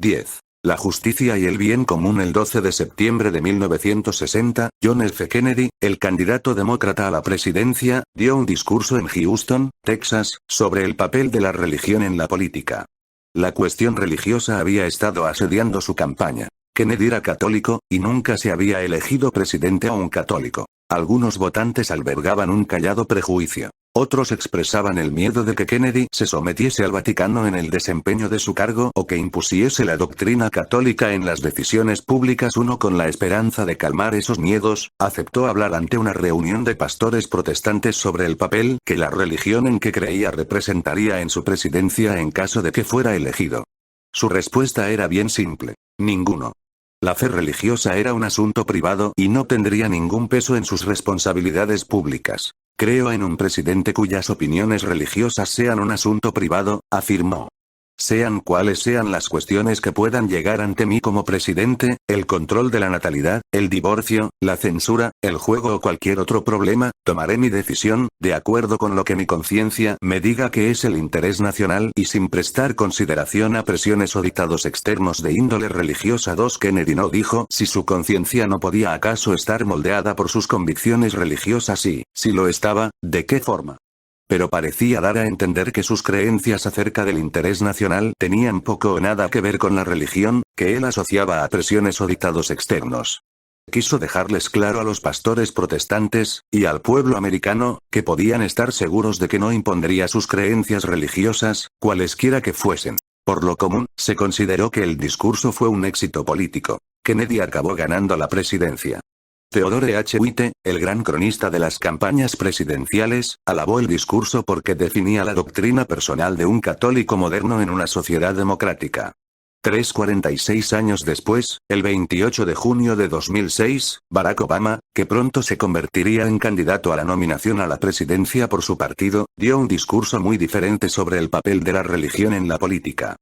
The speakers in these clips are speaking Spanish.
10. La justicia y el bien común. El 12 de septiembre de 1960, John F. Kennedy, el candidato demócrata a la presidencia, dio un discurso en Houston, Texas, sobre el papel de la religión en la política. La cuestión religiosa había estado asediando su campaña. Kennedy era católico, y nunca se había elegido presidente a un católico. Algunos votantes albergaban un callado prejuicio. Otros expresaban el miedo de que Kennedy se sometiese al Vaticano en el desempeño de su cargo o que impusiese la doctrina católica en las decisiones públicas. Uno, con la esperanza de calmar esos miedos, aceptó hablar ante una reunión de pastores protestantes sobre el papel que la religión en que creía representaría en su presidencia en caso de que fuera elegido. Su respuesta era bien simple: ninguno. La fe religiosa era un asunto privado y no tendría ningún peso en sus responsabilidades públicas. Creo en un presidente cuyas opiniones religiosas sean un asunto privado, afirmó. Sean cuales sean las cuestiones que puedan llegar ante mí como presidente, el control de la natalidad, el divorcio, la censura, el juego o cualquier otro problema, tomaré mi decisión, de acuerdo con lo que mi conciencia me diga que es el interés nacional y sin prestar consideración a presiones o dictados externos de índole religiosa. 2. Kennedy no dijo si su conciencia no podía acaso estar moldeada por sus convicciones religiosas y, si lo estaba, ¿de qué forma? Pero parecía dar a entender que sus creencias acerca del interés nacional tenían poco o nada que ver con la religión, que él asociaba a presiones o dictados externos. Quiso dejarles claro a los pastores protestantes, y al pueblo americano, que podían estar seguros de que no impondría sus creencias religiosas, cualesquiera que fuesen. Por lo común, se consideró que el discurso fue un éxito político. Kennedy acabó ganando la presidencia. Theodore H. Witte, el gran cronista de las campañas presidenciales, alabó el discurso porque definía la doctrina personal de un católico moderno en una sociedad democrática. 46 años después, el 28 de junio de 2006, Barack Obama, que pronto se convertiría en candidato a la nominación a la presidencia por su partido, dio un discurso muy diferente sobre el papel de la religión en la política.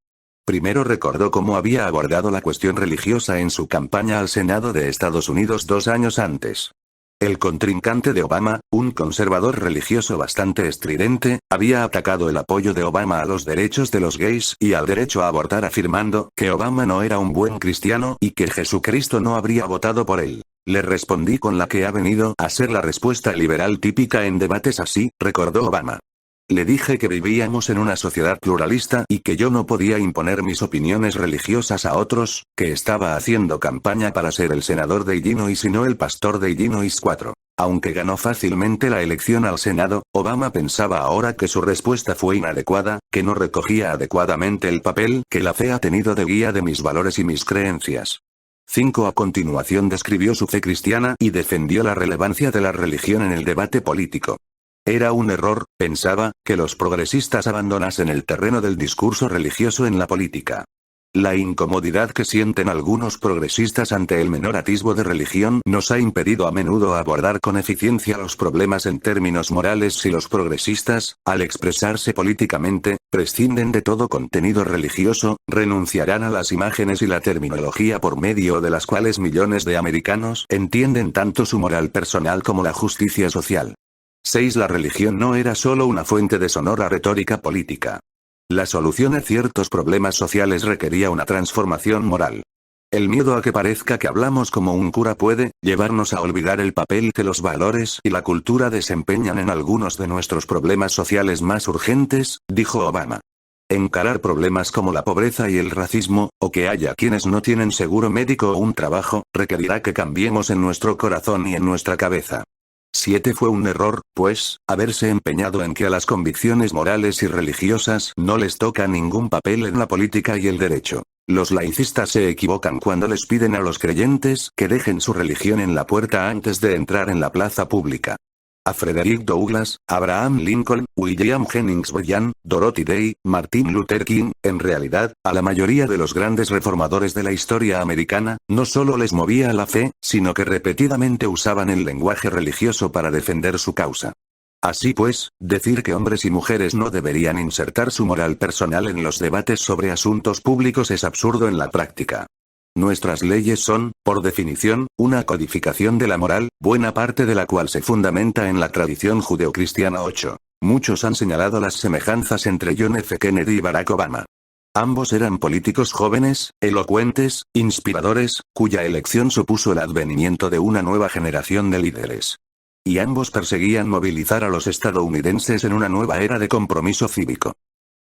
Primero recordó cómo había abordado la cuestión religiosa en su campaña al Senado de Estados Unidos 2 años antes. El contrincante de Obama, un conservador religioso bastante estridente, había atacado el apoyo de Obama a los derechos de los gays y al derecho a abortar, afirmando que Obama no era un buen cristiano y que Jesucristo no habría votado por él. Le respondí con la que ha venido a ser la respuesta liberal típica en debates así, recordó Obama. Le dije que vivíamos en una sociedad pluralista y que yo no podía imponer mis opiniones religiosas a otros, que estaba haciendo campaña para ser el senador de Illinois y no el pastor de Illinois 4. Aunque ganó fácilmente la elección al Senado, Obama pensaba ahora que su respuesta fue inadecuada, que no recogía adecuadamente el papel que la fe ha tenido de guía de mis valores y mis creencias. 5. A continuación describió su fe cristiana y defendió la relevancia de la religión en el debate político. Era un error, pensaba, que los progresistas abandonasen el terreno del discurso religioso en la política. La incomodidad que sienten algunos progresistas ante el menor atisbo de religión nos ha impedido a menudo abordar con eficiencia los problemas en términos morales. Si los progresistas, al expresarse políticamente, prescinden de todo contenido religioso, renunciarán a las imágenes y la terminología por medio de las cuales millones de americanos entienden tanto su moral personal como la justicia social. 6. La religión no era solo una fuente de sonora retórica política. La solución a ciertos problemas sociales requería una transformación moral. El miedo a que parezca que hablamos como un cura puede llevarnos a olvidar el papel que los valores y la cultura desempeñan en algunos de nuestros problemas sociales más urgentes, dijo Obama. Encarar problemas como la pobreza y el racismo, o que haya quienes no tienen seguro médico o un trabajo, requerirá que cambiemos en nuestro corazón y en nuestra cabeza. 7. Fue un error, pues, haberse empeñado en que a las convicciones morales y religiosas no les toca ningún papel en la política y el derecho. Los laicistas se equivocan cuando les piden a los creyentes que dejen su religión en la puerta antes de entrar en la plaza pública. A Frederick Douglass, Abraham Lincoln, William Jennings Bryan, Dorothy Day, Martin Luther King, en realidad, a la mayoría de los grandes reformadores de la historia americana, no solo les movía la fe, sino que repetidamente usaban el lenguaje religioso para defender su causa. Así pues, decir que hombres y mujeres no deberían insertar su moral personal en los debates sobre asuntos públicos es absurdo en la práctica. Nuestras leyes son, por definición, una codificación de la moral, buena parte de la cual se fundamenta en la tradición judeocristiana. 8. Muchos han señalado las semejanzas entre John F. Kennedy y Barack Obama. Ambos eran políticos jóvenes, elocuentes, inspiradores, cuya elección supuso el advenimiento de una nueva generación de líderes. Y ambos perseguían movilizar a los estadounidenses en una nueva era de compromiso cívico.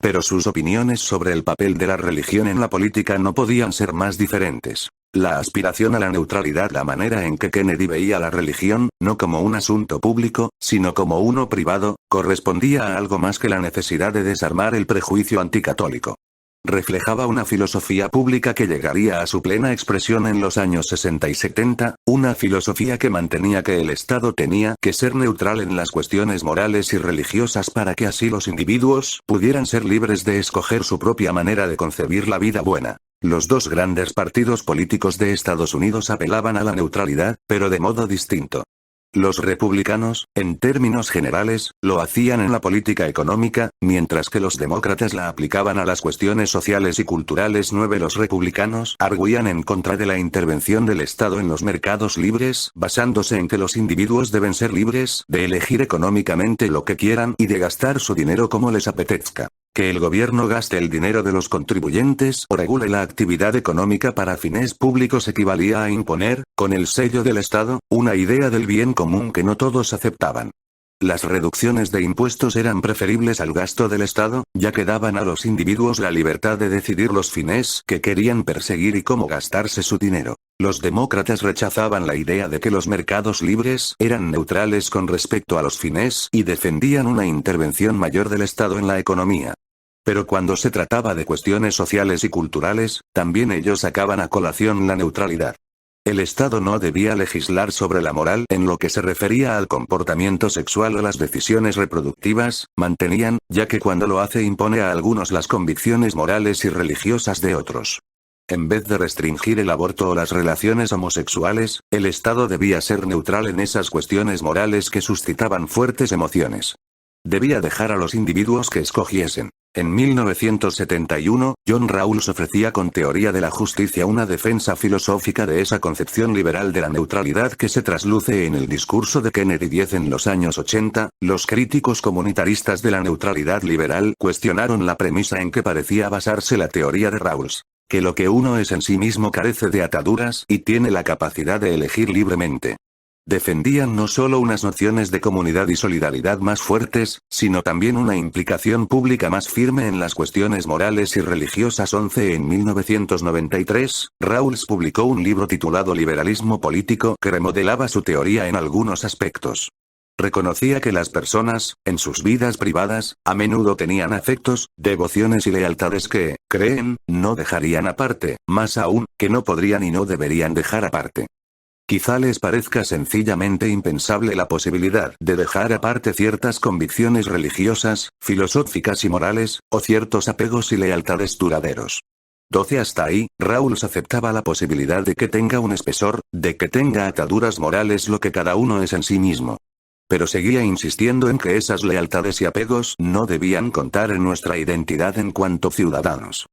Pero sus opiniones sobre el papel de la religión en la política no podían ser más diferentes. La aspiración a la neutralidad, la manera en que Kennedy veía la religión, no como un asunto público, sino como uno privado, correspondía a algo más que la necesidad de desarmar el prejuicio anticatólico. Reflejaba una filosofía pública que llegaría a su plena expresión en los años 60 y 70, una filosofía que mantenía que el Estado tenía que ser neutral en las cuestiones morales y religiosas para que así los individuos pudieran ser libres de escoger su propia manera de concebir la vida buena. Los dos grandes partidos políticos de Estados Unidos apelaban a la neutralidad, pero de modo distinto. Los republicanos, en términos generales, lo hacían en la política económica, mientras que los demócratas la aplicaban a las cuestiones sociales y culturales. Los republicanos arguían en contra de la intervención del Estado en los mercados libres, basándose en que los individuos deben ser libres de elegir económicamente lo que quieran y de gastar su dinero como les apetezca. Que el gobierno gaste el dinero de los contribuyentes o regule la actividad económica para fines públicos equivalía a imponer, con el sello del Estado, una idea del bien común que no todos aceptaban. Las reducciones de impuestos eran preferibles al gasto del Estado, ya que daban a los individuos la libertad de decidir los fines que querían perseguir y cómo gastarse su dinero. Los demócratas rechazaban la idea de que los mercados libres eran neutrales con respecto a los fines y defendían una intervención mayor del Estado en la economía. Pero cuando se trataba de cuestiones sociales y culturales, también ellos sacaban a colación la neutralidad. El Estado no debía legislar sobre la moral en lo que se refería al comportamiento sexual o las decisiones reproductivas, mantenían, ya que cuando lo hace impone a algunos las convicciones morales y religiosas de otros. En vez de restringir el aborto o las relaciones homosexuales, el Estado debía ser neutral en esas cuestiones morales que suscitaban fuertes emociones. Debía dejar a los individuos que escogiesen. En 1971, John Rawls ofrecía con Teoría de la Justicia una defensa filosófica de esa concepción liberal de la neutralidad que se trasluce en el discurso de Kennedy. En los años 80, los críticos comunitaristas de la neutralidad liberal cuestionaron la premisa en que parecía basarse la teoría de Rawls, que lo que uno es en sí mismo carece de ataduras y tiene la capacidad de elegir libremente. Defendían no solo unas nociones de comunidad y solidaridad más fuertes, sino también una implicación pública más firme en las cuestiones morales y religiosas. En 1993, Rawls publicó un libro titulado Liberalismo Político que remodelaba su teoría en algunos aspectos. Reconocía que las personas, en sus vidas privadas, a menudo tenían afectos, devociones y lealtades que, creen, no dejarían aparte, más aún, que no podrían y no deberían dejar aparte. Quizá les parezca sencillamente impensable la posibilidad de dejar aparte ciertas convicciones religiosas, filosóficas y morales, o ciertos apegos y lealtades duraderos. Hasta ahí, Rawls aceptaba la posibilidad de que tenga un espesor, de que tenga ataduras morales lo que cada uno es en sí mismo. Pero seguía insistiendo en que esas lealtades y apegos no debían contar en nuestra identidad en cuanto ciudadanos.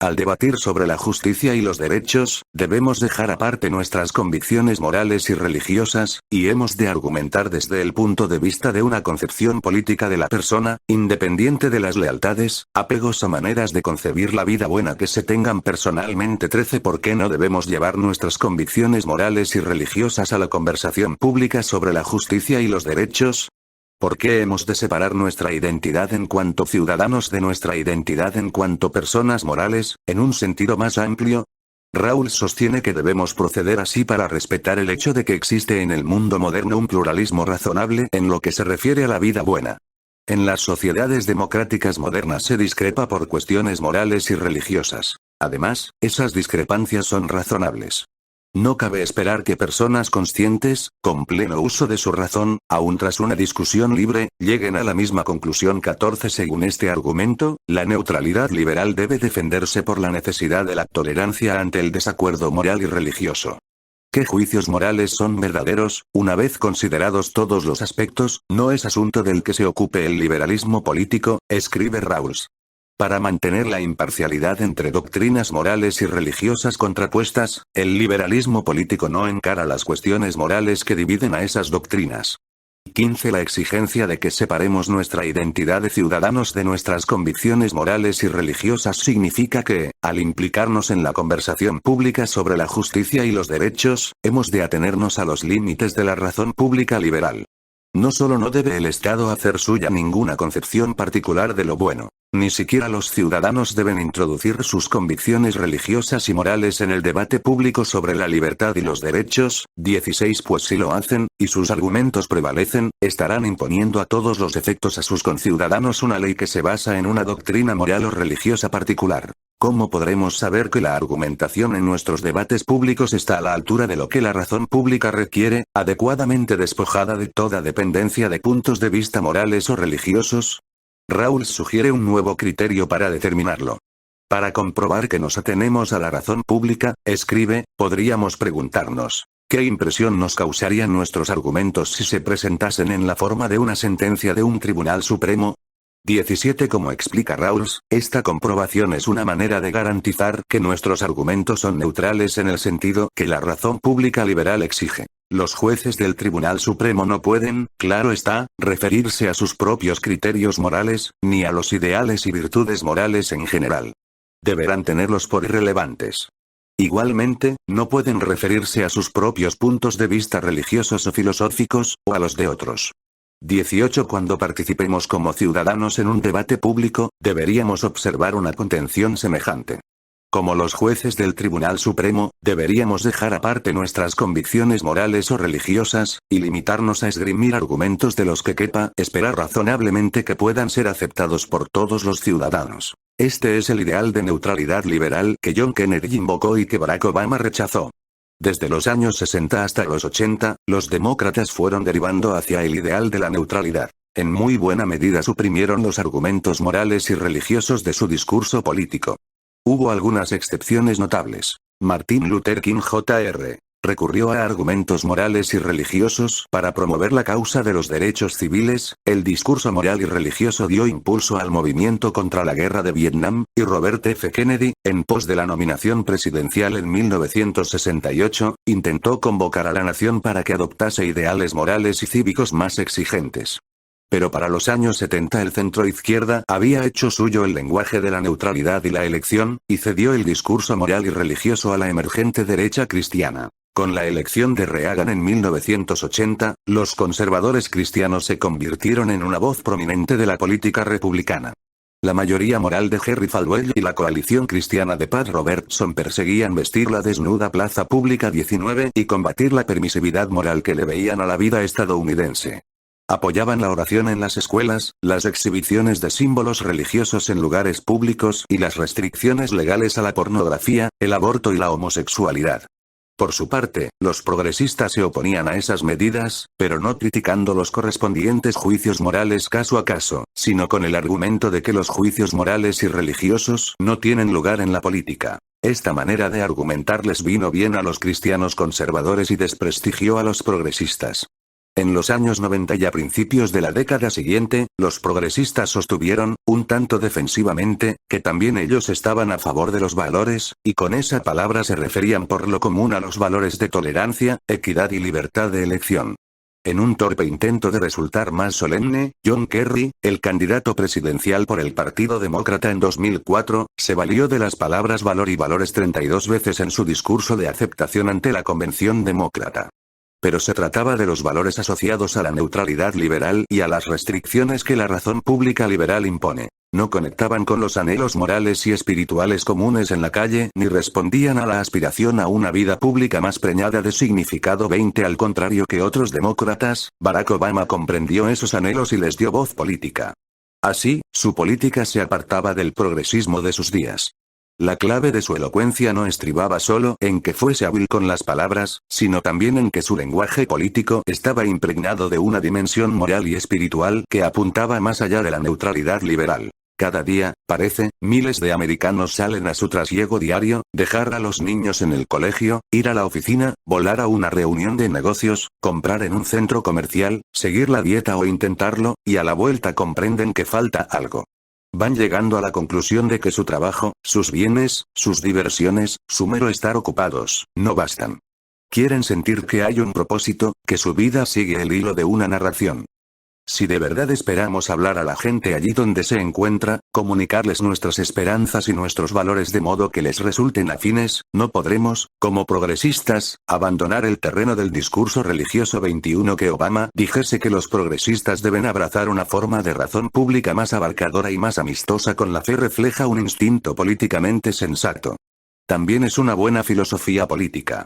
Al debatir sobre la justicia y los derechos, debemos dejar aparte nuestras convicciones morales y religiosas, y hemos de argumentar desde el punto de vista de una concepción política de la persona, independiente de las lealtades, apegos o maneras de concebir la vida buena que se tengan personalmente. ¿Por qué no debemos llevar nuestras convicciones morales y religiosas a la conversación pública sobre la justicia y los derechos? ¿Por qué hemos de separar nuestra identidad en cuanto ciudadanos de nuestra identidad en cuanto personas morales, en un sentido más amplio? Rawls sostiene que debemos proceder así para respetar el hecho de que existe en el mundo moderno un pluralismo razonable en lo que se refiere a la vida buena. En las sociedades democráticas modernas se discrepa por cuestiones morales y religiosas. Además, esas discrepancias son razonables. No cabe esperar que personas conscientes, con pleno uso de su razón, aun tras una discusión libre, lleguen a la misma conclusión. Según este argumento, la neutralidad liberal debe defenderse por la necesidad de la tolerancia ante el desacuerdo moral y religioso. ¿Qué juicios morales son verdaderos, una vez considerados todos los aspectos? No es asunto del que se ocupe el liberalismo político, escribe Rawls. Para mantener la imparcialidad entre doctrinas morales y religiosas contrapuestas, el liberalismo político no encara las cuestiones morales que dividen a esas doctrinas. 15. La exigencia de que separemos nuestra identidad de ciudadanos de nuestras convicciones morales y religiosas significa que, al implicarnos en la conversación pública sobre la justicia y los derechos, hemos de atenernos a los límites de la razón pública liberal. No solo no debe el Estado hacer suya ninguna concepción particular de lo bueno, ni siquiera los ciudadanos deben introducir sus convicciones religiosas y morales en el debate público sobre la libertad y los derechos. 16. Pues si lo hacen, y sus argumentos prevalecen, estarán imponiendo a todos los efectos a sus conciudadanos una ley que se basa en una doctrina moral o religiosa particular. ¿Cómo podremos saber que la argumentación en nuestros debates públicos está a la altura de lo que la razón pública requiere, adecuadamente despojada de toda dependencia de puntos de vista morales o religiosos? Rawls sugiere un nuevo criterio para determinarlo. Para comprobar que nos atenemos a la razón pública, escribe, podríamos preguntarnos, ¿qué impresión nos causarían nuestros argumentos si se presentasen en la forma de una sentencia de un tribunal supremo? 17. Como explica Rawls, esta comprobación es una manera de garantizar que nuestros argumentos son neutrales en el sentido que la razón pública liberal exige. Los jueces del Tribunal Supremo no pueden, claro está, referirse a sus propios criterios morales, ni a los ideales y virtudes morales en general. Deberán tenerlos por irrelevantes. Igualmente, no pueden referirse a sus propios puntos de vista religiosos o filosóficos, o a los de otros. 18. Cuando participemos como ciudadanos en un debate público, deberíamos observar una contención semejante. Como los jueces del Tribunal Supremo, deberíamos dejar aparte nuestras convicciones morales o religiosas, y limitarnos a esgrimir argumentos de los que quepa esperar razonablemente que puedan ser aceptados por todos los ciudadanos. Este es el ideal de neutralidad liberal que John Kennedy invocó y que Barack Obama rechazó. Desde los años 60 hasta los 80, los demócratas fueron derivando hacia el ideal de la neutralidad. En muy buena medida suprimieron los argumentos morales y religiosos de su discurso político. Hubo algunas excepciones notables. Martin Luther King Jr. recurrió a argumentos morales y religiosos para promover la causa de los derechos civiles, el discurso moral y religioso dio impulso al movimiento contra la guerra de Vietnam, y Robert F. Kennedy, en pos de la nominación presidencial en 1968, intentó convocar a la nación para que adoptase ideales morales y cívicos más exigentes. Pero para los años 70 el centro-izquierda había hecho suyo el lenguaje de la neutralidad y la elección, y cedió el discurso moral y religioso a la emergente derecha cristiana. Con la elección de Reagan en 1980, los conservadores cristianos se convirtieron en una voz prominente de la política republicana. La mayoría moral de Jerry Falwell y la coalición cristiana de Pat Robertson perseguían vestir la desnuda plaza pública 19 y combatir la permisividad moral que le veían a la vida estadounidense. Apoyaban la oración en las escuelas, las exhibiciones de símbolos religiosos en lugares públicos y las restricciones legales a la pornografía, el aborto y la homosexualidad. Por su parte, los progresistas se oponían a esas medidas, pero no criticando los correspondientes juicios morales caso a caso, sino con el argumento de que los juicios morales y religiosos no tienen lugar en la política. Esta manera de argumentar les vino bien a los cristianos conservadores y desprestigió a los progresistas. En los años 90 y a principios de la década siguiente, los progresistas sostuvieron, un tanto defensivamente, que también ellos estaban a favor de los valores, y con esa palabra se referían por lo común a los valores de tolerancia, equidad y libertad de elección. En un torpe intento de resultar más solemne, John Kerry, el candidato presidencial por el Partido Demócrata en 2004, se valió de las palabras valor y valores 32 veces en su discurso de aceptación ante la Convención Demócrata. Pero se trataba de los valores asociados a la neutralidad liberal y a las restricciones que la razón pública liberal impone. No conectaban con los anhelos morales y espirituales comunes en la calle ni respondían a la aspiración a una vida pública más preñada de significado. 20. Al contrario que otros demócratas, Barack Obama comprendió esos anhelos y les dio voz política. Así, su política se apartaba del progresismo de sus días. La clave de su elocuencia no estribaba solo en que fuese hábil con las palabras, sino también en que su lenguaje político estaba impregnado de una dimensión moral y espiritual que apuntaba más allá de la neutralidad liberal. Cada día, parece, miles de americanos salen a su trasiego diario, dejar a los niños en el colegio, ir a la oficina, volar a una reunión de negocios, comprar en un centro comercial, seguir la dieta o intentarlo, y a la vuelta comprenden que falta algo. Van llegando a la conclusión de que su trabajo, sus bienes, sus diversiones, su mero estar ocupados, no bastan. Quieren sentir que hay un propósito, que su vida sigue el hilo de una narración. Si de verdad esperamos hablar a la gente allí donde se encuentra, comunicarles nuestras esperanzas y nuestros valores de modo que les resulten afines, no podremos, como progresistas, abandonar el terreno del discurso religioso 21 que Obama dijese que los progresistas deben abrazar una forma de razón pública más abarcadora y más amistosa con la fe refleja un instinto políticamente sensato. También es una buena filosofía política.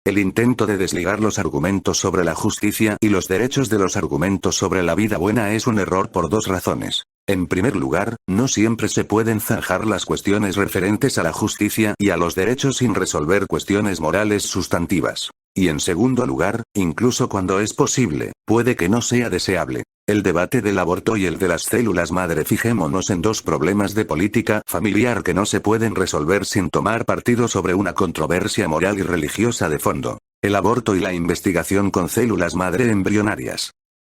El intento de desligar los argumentos sobre la justicia y los derechos de los argumentos sobre la vida buena es un error por dos razones. En primer lugar, no siempre se pueden zanjar las cuestiones referentes a la justicia y a los derechos sin resolver cuestiones morales sustantivas. Y en segundo lugar, incluso cuando es posible, puede que no sea deseable. El debate del aborto y el de las células madre. Fijémonos en dos problemas de política familiar que no se pueden resolver sin tomar partido sobre una controversia moral y religiosa de fondo. El aborto y la investigación con células madre embrionarias.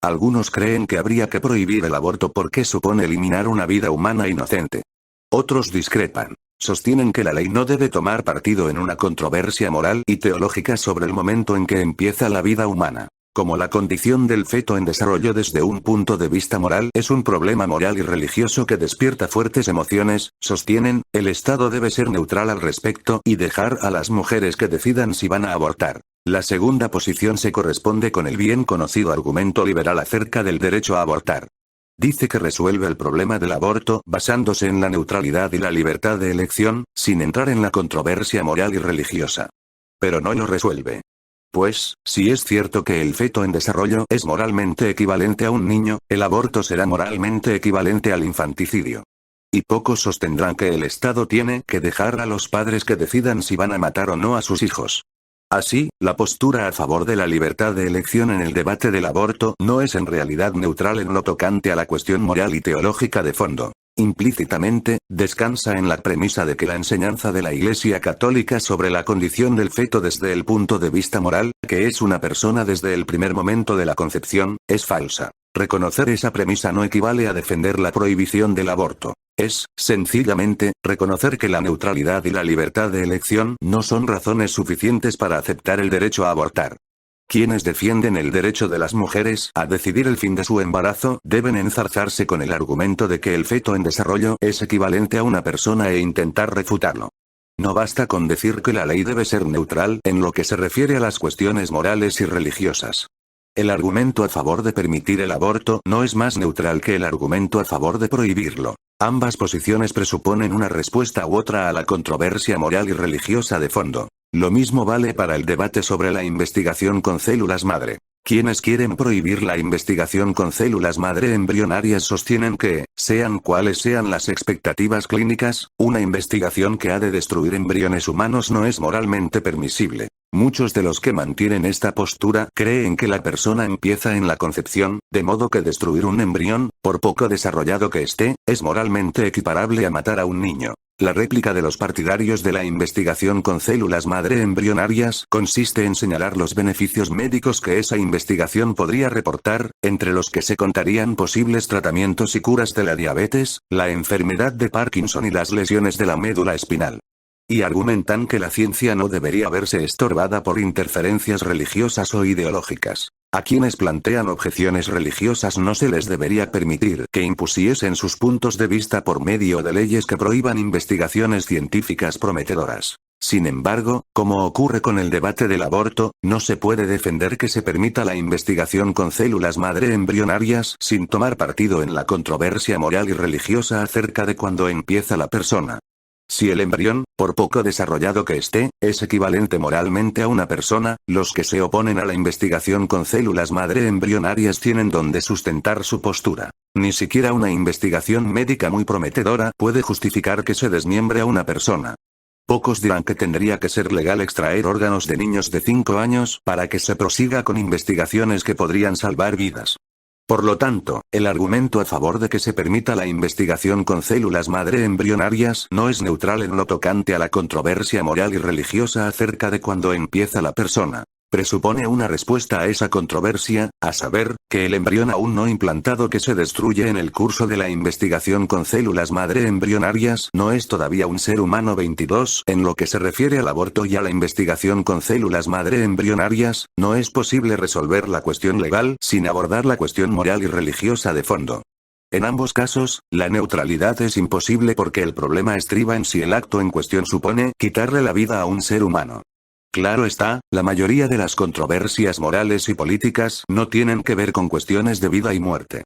Algunos creen que habría que prohibir el aborto porque supone eliminar una vida humana inocente. Otros discrepan. Sostienen que la ley no debe tomar partido en una controversia moral y teológica sobre el momento en que empieza la vida humana. Como la condición del feto en desarrollo desde un punto de vista moral es un problema moral y religioso que despierta fuertes emociones, sostienen, el Estado debe ser neutral al respecto y dejar a las mujeres que decidan si van a abortar. La segunda posición se corresponde con el bien conocido argumento liberal acerca del derecho a abortar. Dice que resuelve el problema del aborto basándose en la neutralidad y la libertad de elección, sin entrar en la controversia moral y religiosa. Pero no lo resuelve. Pues, si es cierto que el feto en desarrollo es moralmente equivalente a un niño, el aborto será moralmente equivalente al infanticidio. Y pocos sostendrán que el Estado tiene que dejar a los padres que decidan si van a matar o no a sus hijos. Así, la postura a favor de la libertad de elección en el debate del aborto no es en realidad neutral en lo tocante a la cuestión moral y teológica de fondo. Implícitamente, descansa en la premisa de que la enseñanza de la Iglesia Católica sobre la condición del feto desde el punto de vista moral, que es una persona desde el primer momento de la concepción, es falsa. Reconocer esa premisa no equivale a defender la prohibición del aborto. Es, sencillamente, reconocer que la neutralidad y la libertad de elección no son razones suficientes para aceptar el derecho a abortar. Quienes defienden el derecho de las mujeres a decidir el fin de su embarazo deben enzarzarse con el argumento de que el feto en desarrollo es equivalente a una persona e intentar refutarlo. No basta con decir que la ley debe ser neutral en lo que se refiere a las cuestiones morales y religiosas. El argumento a favor de permitir el aborto no es más neutral que el argumento a favor de prohibirlo. Ambas posiciones presuponen una respuesta u otra a la controversia moral y religiosa de fondo. Lo mismo vale para el debate sobre la investigación con células madre. Quienes quieren prohibir la investigación con células madre embrionarias sostienen que, sean cuales sean las expectativas clínicas, una investigación que ha de destruir embriones humanos no es moralmente permisible. Muchos de los que mantienen esta postura creen que la persona empieza en la concepción, de modo que destruir un embrión, por poco desarrollado que esté, es moralmente equiparable a matar a un niño. La réplica de los partidarios de la investigación con células madre embrionarias consiste en señalar los beneficios médicos que esa investigación podría reportar, entre los que se contarían posibles tratamientos y curas de la diabetes, la enfermedad de Parkinson y las lesiones de la médula espinal. Y argumentan que la ciencia no debería verse estorbada por interferencias religiosas o ideológicas. A quienes plantean objeciones religiosas no se les debería permitir que impusiesen sus puntos de vista por medio de leyes que prohíban investigaciones científicas prometedoras. Sin embargo, como ocurre con el debate del aborto, no se puede defender que se permita la investigación con células madre embrionarias sin tomar partido en la controversia moral y religiosa acerca de cuándo empieza la persona. Si el embrión, por poco desarrollado que esté, es equivalente moralmente a una persona, los que se oponen a la investigación con células madre embrionarias tienen donde sustentar su postura. Ni siquiera una investigación médica muy prometedora puede justificar que se desmiembre a una persona. Pocos dirán que tendría que ser legal extraer órganos de niños de 5 años para que se prosiga con investigaciones que podrían salvar vidas. Por lo tanto, el argumento a favor de que se permita la investigación con células madre embrionarias no es neutral en lo tocante a la controversia moral y religiosa acerca de cuándo empieza la persona. presupone una respuesta a esa controversia, a saber, que el embrión aún no implantado que se destruye en el curso de la investigación con células madre embrionarias no es todavía un ser humano. 22. En lo que se refiere al aborto y a la investigación con células madre embrionarias, no es posible resolver la cuestión legal sin abordar la cuestión moral y religiosa de fondo. En ambos casos, la neutralidad es imposible porque el problema estriba en si el acto en cuestión supone quitarle la vida a un ser humano. Claro está, la mayoría de las controversias morales y políticas no tienen que ver con cuestiones de vida y muerte.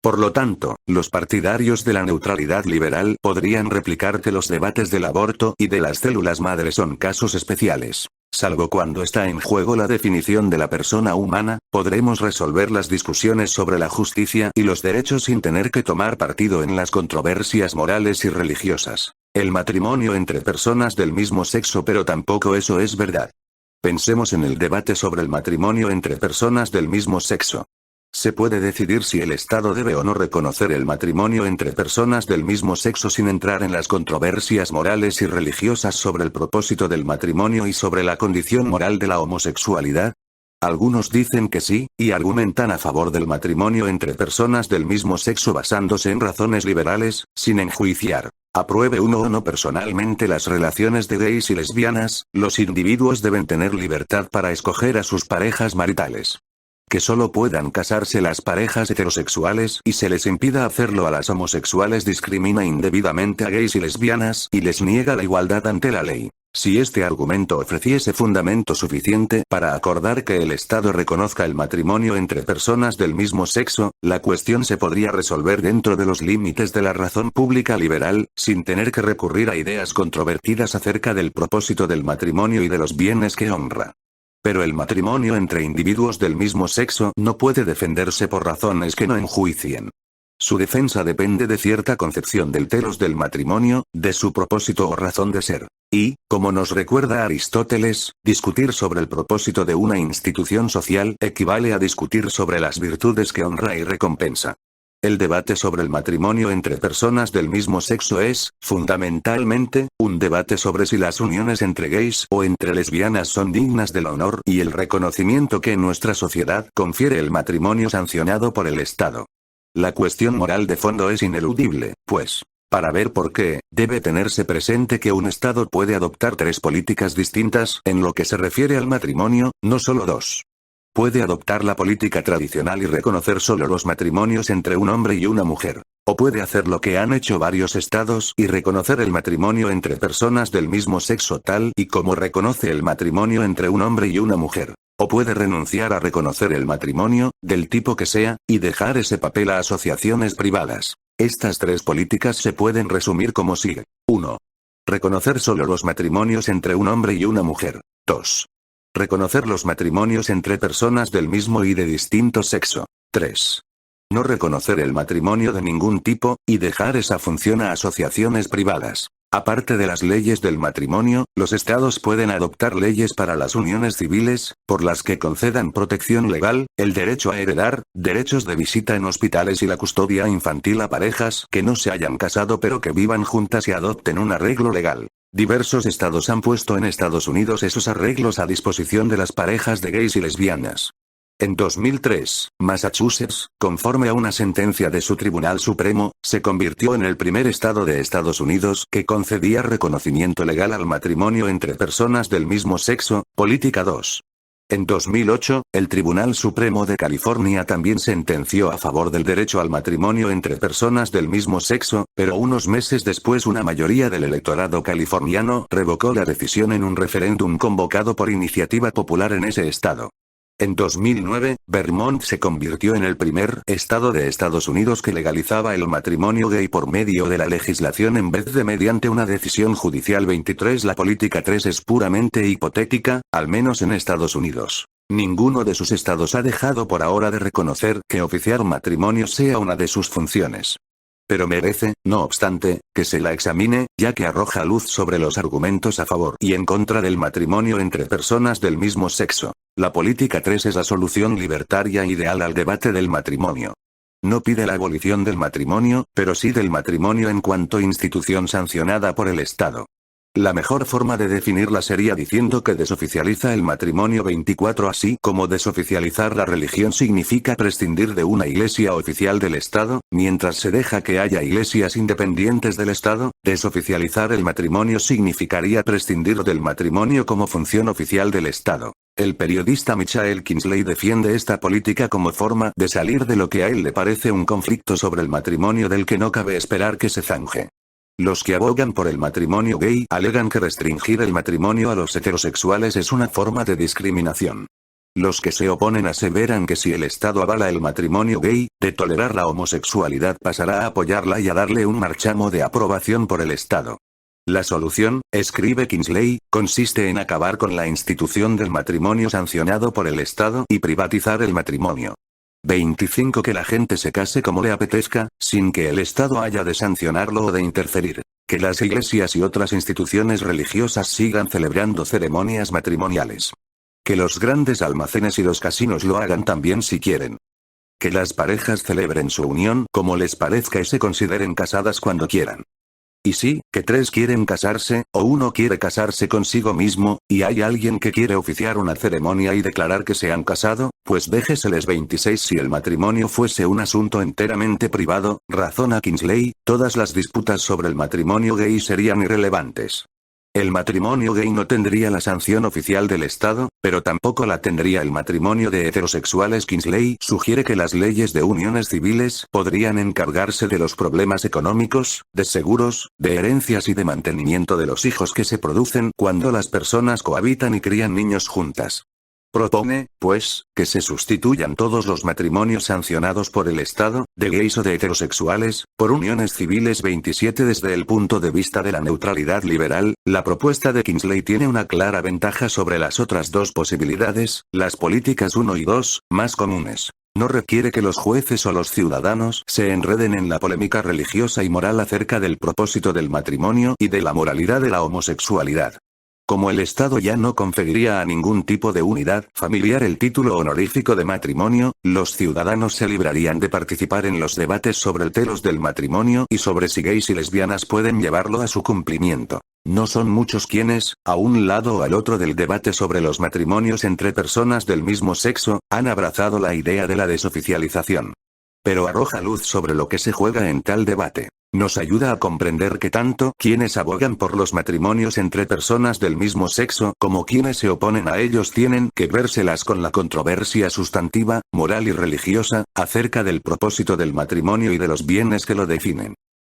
Por lo tanto, los partidarios de la neutralidad liberal podrían replicar que los debates del aborto y de las células madre son casos especiales. Salvo cuando está en juego la definición de la persona humana, podremos resolver las discusiones sobre la justicia y los derechos sin tener que tomar partido en las controversias morales y religiosas. El matrimonio entre personas del mismo sexo, pero tampoco eso es verdad. Pensemos en el debate sobre el matrimonio entre personas del mismo sexo. Se puede decidir si el Estado debe o no reconocer el matrimonio entre personas del mismo sexo sin entrar en las controversias morales y religiosas sobre el propósito del matrimonio y sobre la condición moral de la homosexualidad. Algunos dicen que sí, y argumentan a favor del matrimonio entre personas del mismo sexo basándose en razones liberales, sin enjuiciar. Apruebe uno o no personalmente las relaciones de gays y lesbianas, los individuos deben tener libertad para escoger a sus parejas maritales. Que solo puedan casarse las parejas heterosexuales y se les impida hacerlo a las homosexuales discrimina indebidamente a gays y lesbianas y les niega la igualdad ante la ley. Si este argumento ofreciese fundamento suficiente para acordar que el Estado reconozca el matrimonio entre personas del mismo sexo, la cuestión se podría resolver dentro de los límites de la razón pública liberal, sin tener que recurrir a ideas controvertidas acerca del propósito del matrimonio y de los bienes que honra. Pero el matrimonio entre individuos del mismo sexo no puede defenderse por razones que no enjuicien. Su defensa depende de cierta concepción del telos del matrimonio, de su propósito o razón de ser. Y, como nos recuerda Aristóteles, discutir sobre el propósito de una institución social equivale a discutir sobre las virtudes que honra y recompensa. El debate sobre el matrimonio entre personas del mismo sexo es, fundamentalmente, un debate sobre si las uniones entre gays o entre lesbianas son dignas del honor y el reconocimiento que en nuestra sociedad confiere el matrimonio sancionado por el Estado. La cuestión moral de fondo es ineludible, pues, para ver por qué, debe tenerse presente que un Estado puede adoptar tres políticas distintas en lo que se refiere al matrimonio, no solo dos. Puede adoptar la política tradicional y reconocer solo los matrimonios entre un hombre y una mujer. O puede hacer lo que han hecho varios estados y reconocer el matrimonio entre personas del mismo sexo tal y como reconoce el matrimonio entre un hombre y una mujer. O puede renunciar a reconocer el matrimonio, del tipo que sea, y dejar ese papel a asociaciones privadas. Estas tres políticas se pueden resumir como sigue. 1. Reconocer solo los matrimonios entre un hombre y una mujer. 2. Reconocer los matrimonios entre personas del mismo y de distinto sexo. 3. No reconocer el matrimonio de ningún tipo, y dejar esa función a asociaciones privadas. Aparte de las leyes del matrimonio, los estados pueden adoptar leyes para las uniones civiles, por las que concedan protección legal, el derecho a heredar, derechos de visita en hospitales y la custodia infantil a parejas que no se hayan casado pero que vivan juntas y adopten un arreglo legal. Diversos estados han puesto en Estados Unidos esos arreglos a disposición de las parejas de gays y lesbianas. En 2003, Massachusetts, conforme a una sentencia de su Tribunal Supremo, se convirtió en el primer estado de Estados Unidos que concedía reconocimiento legal al matrimonio entre personas del mismo sexo, política 2. En 2008, el Tribunal Supremo de California también sentenció a favor del derecho al matrimonio entre personas del mismo sexo, pero unos meses después una mayoría del electorado californiano revocó la decisión en un referéndum convocado por iniciativa popular en ese estado. En 2009, Vermont se convirtió en el primer estado de Estados Unidos que legalizaba el matrimonio gay por medio de la legislación en vez de mediante una decisión judicial. 23. La política 3 es puramente hipotética, al menos en Estados Unidos. Ninguno de sus estados ha dejado por ahora de reconocer que oficiar matrimonio sea una de sus funciones. Pero merece, no obstante, que se la examine, ya que arroja luz sobre los argumentos a favor y en contra del matrimonio entre personas del mismo sexo. La política 3 es la solución libertaria ideal al debate del matrimonio. No pide la abolición del matrimonio, pero sí del matrimonio en cuanto institución sancionada por el Estado. La mejor forma de definirla sería diciendo que desoficializa el matrimonio 24, así como desoficializar la religión significa prescindir de una iglesia oficial del Estado, mientras se deja que haya iglesias independientes del Estado. Desoficializar el matrimonio significaría prescindir del matrimonio como función oficial del Estado. El periodista Michael Kingsley defiende esta política como forma de salir de lo que a él le parece un conflicto sobre el matrimonio del que no cabe esperar que se zanje. Los que abogan por el matrimonio gay alegan que restringir el matrimonio a los heterosexuales es una forma de discriminación. Los que se oponen aseveran que si el Estado avala el matrimonio gay, de tolerar la homosexualidad pasará a apoyarla y a darle un marchamo de aprobación por el Estado. La solución, escribe Kingsley, consiste en acabar con la institución del matrimonio sancionado por el Estado y privatizar el matrimonio. 25. Que la gente se case como le apetezca, sin que el Estado haya de sancionarlo o de interferir. Que las iglesias y otras instituciones religiosas sigan celebrando ceremonias matrimoniales. Que los grandes almacenes y los casinos lo hagan también si quieren. Que las parejas celebren su unión como les parezca y se consideren casadas cuando quieran. Y sí, que 3 quieren casarse, o 1 quiere casarse consigo mismo, y hay alguien que quiere oficiar una ceremonia y declarar que se han casado, pues déjeseles. 26. Si el matrimonio fuese un asunto enteramente privado, razona Kingsley, todas las disputas sobre el matrimonio gay serían irrelevantes. El matrimonio gay no tendría la sanción oficial del Estado, pero tampoco la tendría el matrimonio de heterosexuales. Kingsley sugiere que las leyes de uniones civiles podrían encargarse de los problemas económicos, de seguros, de herencias y de mantenimiento de los hijos que se producen cuando las personas cohabitan y crían niños juntas. Propone, pues, que se sustituyan todos los matrimonios sancionados por el Estado, de gays o de heterosexuales, por uniones civiles. 27. Desde el punto de vista de la neutralidad liberal, la propuesta de Kingsley tiene una clara ventaja sobre las otras 2 posibilidades, las políticas 1 y 2, más comunes. No requiere que los jueces o los ciudadanos se enreden en la polémica religiosa y moral acerca del propósito del matrimonio y de la moralidad de la homosexualidad. Como el Estado ya no conferiría a ningún tipo de unidad familiar el título honorífico de matrimonio, los ciudadanos se librarían de participar en los debates sobre el telos del matrimonio y sobre si gays y lesbianas pueden llevarlo a su cumplimiento. No son muchos quienes, a un lado o al otro del debate sobre los matrimonios entre personas del mismo sexo, han abrazado la idea de la desoficialización. Pero arroja luz sobre lo que se juega en tal debate. Nos ayuda a comprender que tanto quienes abogan por los matrimonios entre personas del mismo sexo como quienes se oponen a ellos tienen que vérselas con la controversia sustantiva, moral y religiosa, acerca del propósito del matrimonio y de los bienes que lo definen.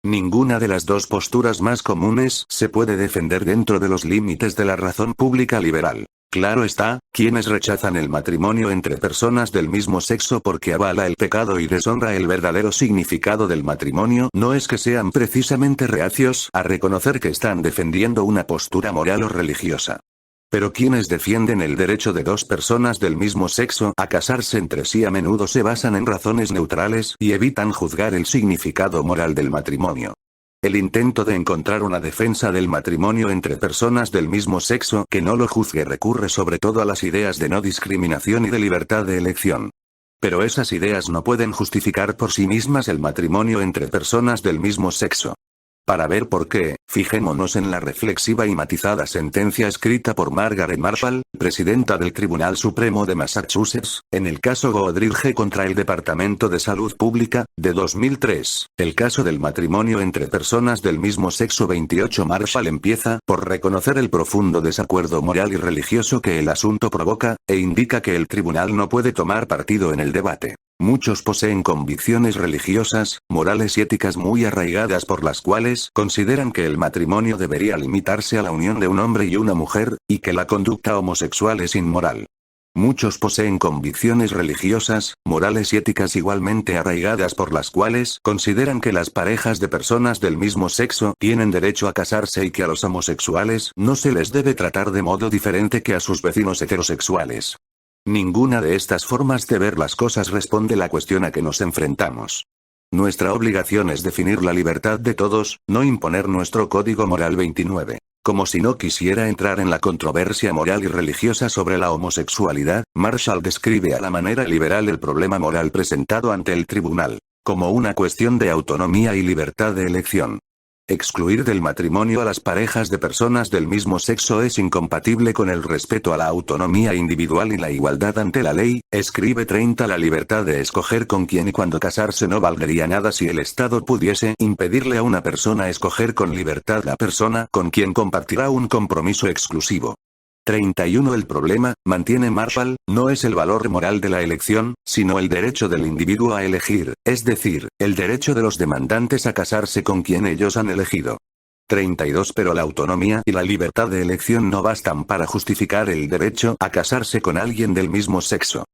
Ninguna de las 2 posturas más comunes se puede defender dentro de los límites de la razón pública liberal. Claro está, quienes rechazan el matrimonio entre personas del mismo sexo porque avala el pecado y deshonra el verdadero significado del matrimonio, no es que sean precisamente reacios a reconocer que están defendiendo una postura moral o religiosa. Pero quienes defienden el derecho de 2 personas del mismo sexo a casarse entre sí a menudo se basan en razones neutrales y evitan juzgar el significado moral del matrimonio. El intento de encontrar una defensa del matrimonio entre personas del mismo sexo que no lo juzgue recurre sobre todo a las ideas de no discriminación y de libertad de elección. Pero esas ideas no pueden justificar por sí mismas el matrimonio entre personas del mismo sexo. Para ver por qué, fijémonos en la reflexiva y matizada sentencia escrita por Margaret Marshall, presidenta del Tribunal Supremo de Massachusetts, en el caso Goodridge contra el Departamento de Salud Pública, de 2003, el caso del matrimonio entre personas del mismo sexo. 28. Marshall empieza por reconocer el profundo desacuerdo moral y religioso que el asunto provoca, e indica que el tribunal no puede tomar partido en el debate. Muchos poseen convicciones religiosas, morales y éticas muy arraigadas por las cuales consideran que el matrimonio debería limitarse a la unión de un hombre y una mujer, y que la conducta homosexual es inmoral. Muchos poseen convicciones religiosas, morales y éticas igualmente arraigadas por las cuales consideran que las parejas de personas del mismo sexo tienen derecho a casarse y que a los homosexuales no se les debe tratar de modo diferente que a sus vecinos heterosexuales. Ninguna de estas formas de ver las cosas responde la cuestión a que nos enfrentamos. Nuestra obligación es definir la libertad de todos, no imponer nuestro código moral. 29. Como si no quisiera entrar en la controversia moral y religiosa sobre la homosexualidad, Marshall describe a la manera liberal el problema moral presentado ante el tribunal, como una cuestión de autonomía y libertad de elección. Excluir del matrimonio a las parejas de personas del mismo sexo es incompatible con el respeto a la autonomía individual y la igualdad ante la ley. Escribe 30. La libertad de escoger con quién y cuándo casarse no valdría nada si el Estado pudiese impedirle a una persona escoger con libertad la persona con quien compartirá un compromiso exclusivo. 31. El problema, mantiene Marshall, no es el valor moral de la elección, sino el derecho del individuo a elegir, es decir, el derecho de los demandantes a casarse con quien ellos han elegido. 32. Pero la autonomía y la libertad de elección no bastan para justificar el derecho a casarse con alguien del mismo sexo.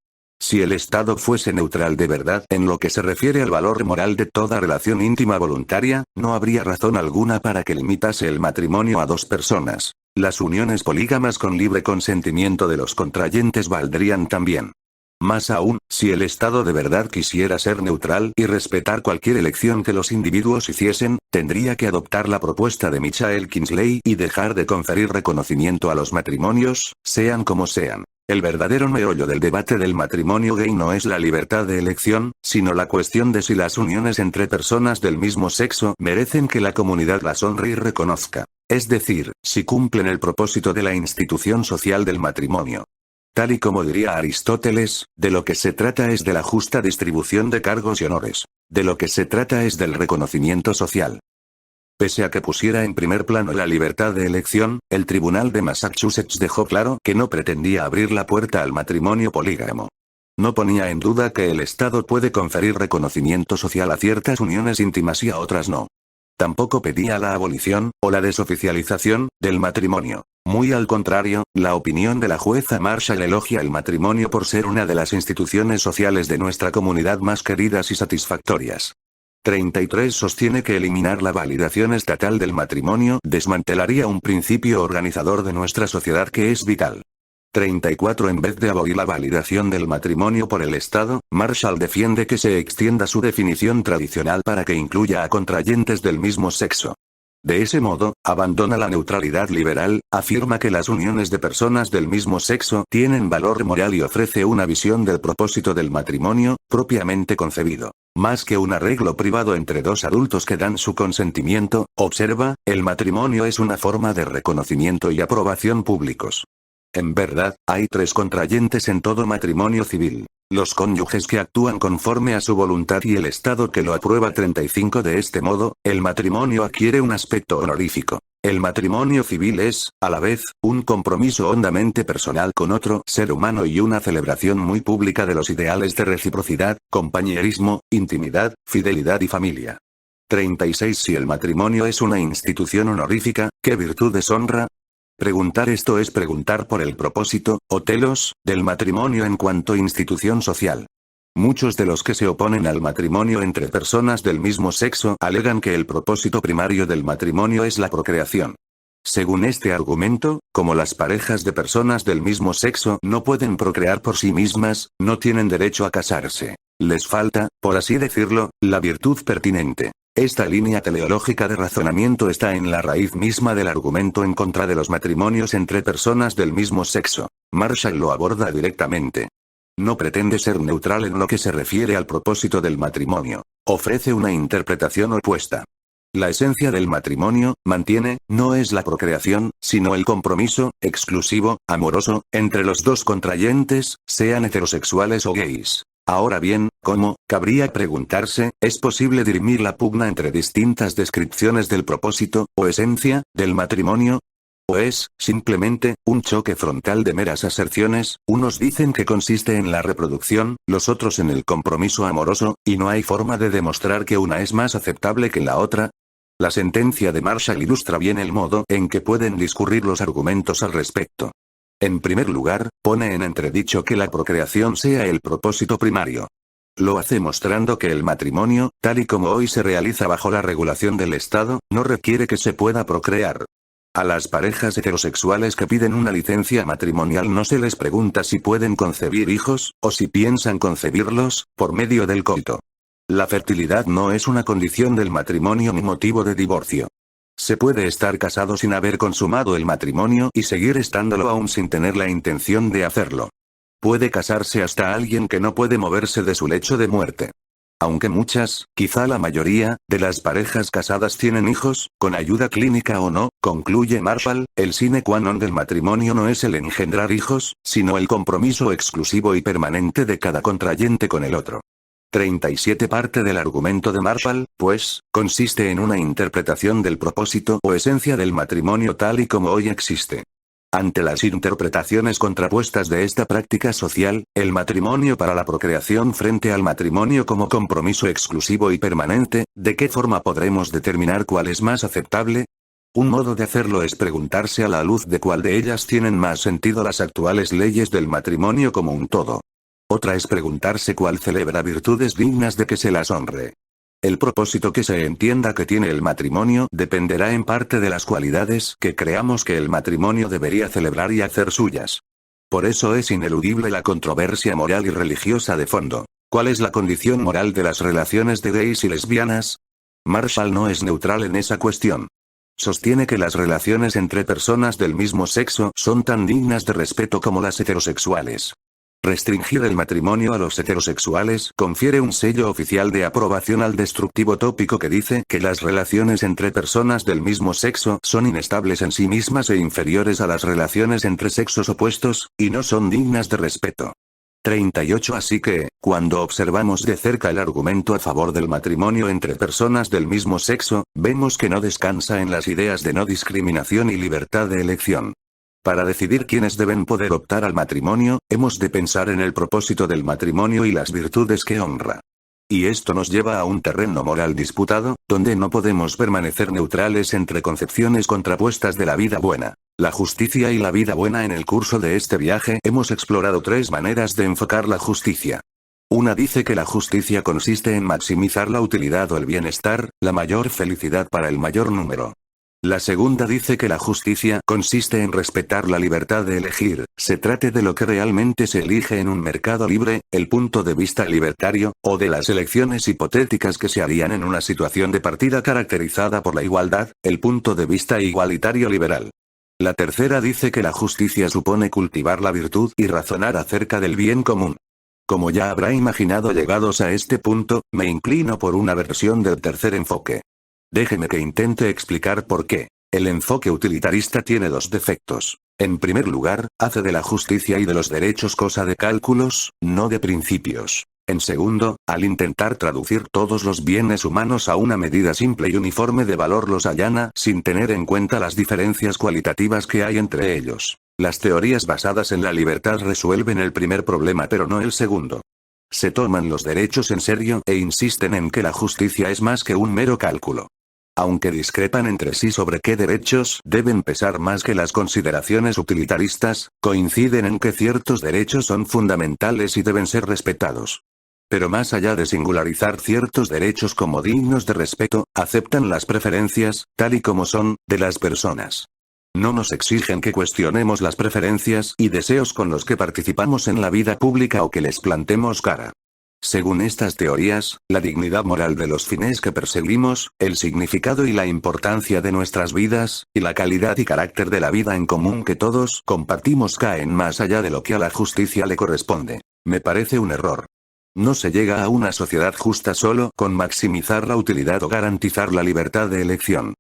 Si el Estado fuese neutral de verdad en lo que se refiere al valor moral de toda relación íntima voluntaria, no habría razón alguna para que limitase el matrimonio a dos personas. Las uniones polígamas con libre consentimiento de los contrayentes valdrían también. Más aún, si el Estado de verdad quisiera ser neutral y respetar cualquier elección que los individuos hiciesen, tendría que adoptar la propuesta de Michael Kingsley y dejar de conferir reconocimiento a los matrimonios, sean como sean. El verdadero meollo del debate del matrimonio gay no es la libertad de elección, sino la cuestión de si las uniones entre personas del mismo sexo merecen que la comunidad las honre y reconozca. Es decir, si cumplen el propósito de la institución social del matrimonio. Tal y como diría Aristóteles, de lo que se trata es de la justa distribución de cargos y honores. De lo que se trata es del reconocimiento social. Pese a que pusiera en primer plano la libertad de elección, el Tribunal de Massachusetts dejó claro que no pretendía abrir la puerta al matrimonio polígamo. No ponía en duda que el Estado puede conferir reconocimiento social a ciertas uniones íntimas y a otras no. Tampoco pedía la abolición, o la desoficialización, del matrimonio. Muy al contrario, la opinión de la jueza Marshall elogia el matrimonio por ser una de las instituciones sociales de nuestra comunidad más queridas y satisfactorias. 33. Sostiene que eliminar la validación estatal del matrimonio desmantelaría un principio organizador de nuestra sociedad que es vital. 34. En vez de abolir la validación del matrimonio por el Estado, Marshall defiende que se extienda su definición tradicional para que incluya a contrayentes del mismo sexo. De ese modo, abandona la neutralidad liberal, afirma que las uniones de personas del mismo sexo tienen valor moral y ofrece una visión del propósito del matrimonio, propiamente concebido. Más que un arreglo privado entre dos adultos que dan su consentimiento, observa, el matrimonio es una forma de reconocimiento y aprobación públicos. En verdad, hay tres contrayentes en todo matrimonio civil. Los cónyuges que actúan conforme a su voluntad y el Estado que lo aprueba. 35. De este modo, el matrimonio adquiere un aspecto honorífico. El matrimonio civil es, a la vez, un compromiso hondamente personal con otro ser humano y una celebración muy pública de los ideales de reciprocidad, compañerismo, intimidad, fidelidad y familia. 36. Si el matrimonio es una institución honorífica, ¿qué virtud deshonra? Preguntar esto es preguntar por el propósito, o telos, del matrimonio en cuanto institución social. Muchos de los que se oponen al matrimonio entre personas del mismo sexo alegan que el propósito primario del matrimonio es la procreación. Según este argumento, como las parejas de personas del mismo sexo no pueden procrear por sí mismas, no tienen derecho a casarse. Les falta, por así decirlo, la virtud pertinente. Esta línea teleológica de razonamiento está en la raíz misma del argumento en contra de los matrimonios entre personas del mismo sexo. Marshall lo aborda directamente. No pretende ser neutral en lo que se refiere al propósito del matrimonio. Ofrece una interpretación opuesta. La esencia del matrimonio, mantiene, no es la procreación, sino el compromiso, exclusivo, amoroso, entre los dos contrayentes, sean heterosexuales o gays. Ahora bien, ¿cómo, cabría preguntarse, es posible dirimir la pugna entre distintas descripciones del propósito, o esencia, del matrimonio? ¿O es, simplemente, un choque frontal de meras aserciones? Unos dicen que consiste en la reproducción, los otros en el compromiso amoroso, y no hay forma de demostrar que una es más aceptable que la otra. La sentencia de Marshall ilustra bien el modo en que pueden discurrir los argumentos al respecto. En primer lugar, pone en entredicho que la procreación sea el propósito primario. Lo hace mostrando que el matrimonio, tal y como hoy se realiza bajo la regulación del Estado, no requiere que se pueda procrear. A las parejas heterosexuales que piden una licencia matrimonial no se les pregunta si pueden concebir hijos, o si piensan concebirlos, por medio del coito. La fertilidad no es una condición del matrimonio ni motivo de divorcio. Se puede estar casado sin haber consumado el matrimonio y seguir estándolo aún sin tener la intención de hacerlo. Puede casarse hasta alguien que no puede moverse de su lecho de muerte. Aunque muchas, quizá la mayoría, de las parejas casadas tienen hijos, con ayuda clínica o no, concluye Marshall, el sine qua non del matrimonio no es el engendrar hijos, sino el compromiso exclusivo y permanente de cada contrayente con el otro. 37 Parte del argumento de Marshall, pues, consiste en una interpretación del propósito o esencia del matrimonio tal y como hoy existe. Ante las interpretaciones contrapuestas de esta práctica social, el matrimonio para la procreación frente al matrimonio como compromiso exclusivo y permanente, ¿de qué forma podremos determinar cuál es más aceptable? Un modo de hacerlo es preguntarse a la luz de cuál de ellas tienen más sentido las actuales leyes del matrimonio como un todo. Otra es preguntarse cuál celebra virtudes dignas de que se las honre. El propósito que se entienda que tiene el matrimonio dependerá en parte de las cualidades que creamos que el matrimonio debería celebrar y hacer suyas. Por eso es ineludible la controversia moral y religiosa de fondo. ¿Cuál es la condición moral de las relaciones de gays y lesbianas? Marshall no es neutral en esa cuestión. Sostiene que las relaciones entre personas del mismo sexo son tan dignas de respeto como las heterosexuales. Restringir el matrimonio a los heterosexuales confiere un sello oficial de aprobación al destructivo tópico que dice que las relaciones entre personas del mismo sexo son inestables en sí mismas e inferiores a las relaciones entre sexos opuestos, y no son dignas de respeto. 38 Así que, cuando observamos de cerca el argumento a favor del matrimonio entre personas del mismo sexo, vemos que no descansa en las ideas de no discriminación y libertad de elección. Para decidir quiénes deben poder optar al matrimonio, hemos de pensar en el propósito del matrimonio y las virtudes que honra. Y esto nos lleva a un terreno moral disputado, donde no podemos permanecer neutrales entre concepciones contrapuestas de la vida buena, la justicia y la vida buena. En el curso de este viaje hemos explorado tres maneras de enfocar la justicia. Una dice que la justicia consiste en maximizar la utilidad o el bienestar, la mayor felicidad para el mayor número. La segunda dice que la justicia consiste en respetar la libertad de elegir, se trate de lo que realmente se elige en un mercado libre, el punto de vista libertario, o de las elecciones hipotéticas que se harían en una situación de partida caracterizada por la igualdad, el punto de vista igualitario liberal. La tercera dice que la justicia supone cultivar la virtud y razonar acerca del bien común. Como ya habrá imaginado llegados a este punto, me inclino por una versión del tercer enfoque. Déjeme que intente explicar por qué. El enfoque utilitarista tiene dos defectos. En primer lugar, hace de la justicia y de los derechos cosa de cálculos, no de principios. En segundo, al intentar traducir todos los bienes humanos a una medida simple y uniforme de valor los allana sin tener en cuenta las diferencias cualitativas que hay entre ellos. Las teorías basadas en la libertad resuelven el primer problema pero no el segundo. Se toman los derechos en serio e insisten en que la justicia es más que un mero cálculo. Aunque discrepan entre sí sobre qué derechos deben pesar más que las consideraciones utilitaristas, coinciden en que ciertos derechos son fundamentales y deben ser respetados. Pero más allá de singularizar ciertos derechos como dignos de respeto, aceptan las preferencias, tal y como son, de las personas. No nos exigen que cuestionemos las preferencias y deseos con los que participamos en la vida pública o que les plantemos cara. Según estas teorías, la dignidad moral de los fines que perseguimos, el significado y la importancia de nuestras vidas, y la calidad y carácter de la vida en común que todos compartimos caen más allá de lo que a la justicia le corresponde. Me parece un error. No se llega a una sociedad justa solo con maximizar la utilidad o garantizar la libertad de elección.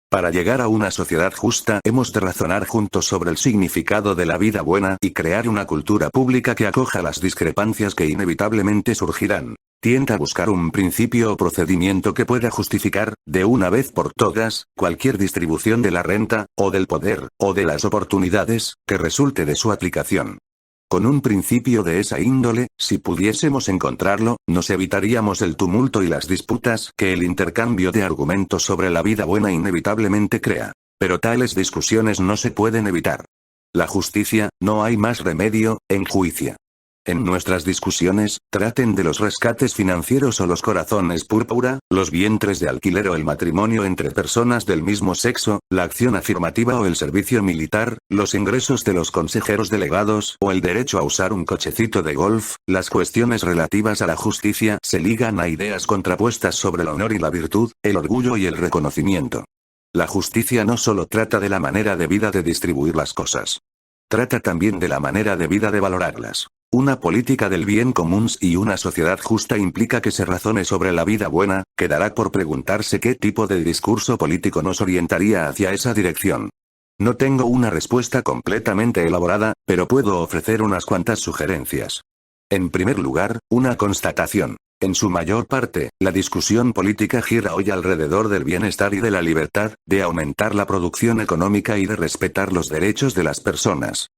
Para llegar a una sociedad justa hemos de razonar juntos sobre el significado de la vida buena y crear una cultura pública que acoja las discrepancias que inevitablemente surgirán. Tienta a buscar un principio o procedimiento que pueda justificar, de una vez por todas, cualquier distribución de la renta, o del poder, o de las oportunidades, que resulte de su aplicación. Con un principio de esa índole, si pudiésemos encontrarlo, nos evitaríamos el tumulto y las disputas que el intercambio de argumentos sobre la vida buena inevitablemente crea. Pero tales discusiones no se pueden evitar. La justicia, no hay más remedio, enjuicia. En nuestras discusiones, traten de los rescates financieros o los corazones púrpura, los vientres de alquiler o el matrimonio entre personas del mismo sexo, la acción afirmativa o el servicio militar, los ingresos de los consejeros delegados o el derecho a usar un cochecito de golf, las cuestiones relativas a la justicia se ligan a ideas contrapuestas sobre el honor y la virtud, el orgullo y el reconocimiento. La justicia no solo trata de la manera de vida de distribuir las cosas. Trata también de la manera de vida de valorarlas. Una política del bien común y una sociedad justa implica que se razone sobre la vida buena, quedará por preguntarse qué tipo de discurso político nos orientaría hacia esa dirección. No tengo una respuesta completamente elaborada, pero puedo ofrecer unas cuantas sugerencias. En primer lugar, una constatación. En su mayor parte, la discusión política gira hoy alrededor del bienestar y de la libertad, de aumentar la producción económica y de respetar los derechos de las personas.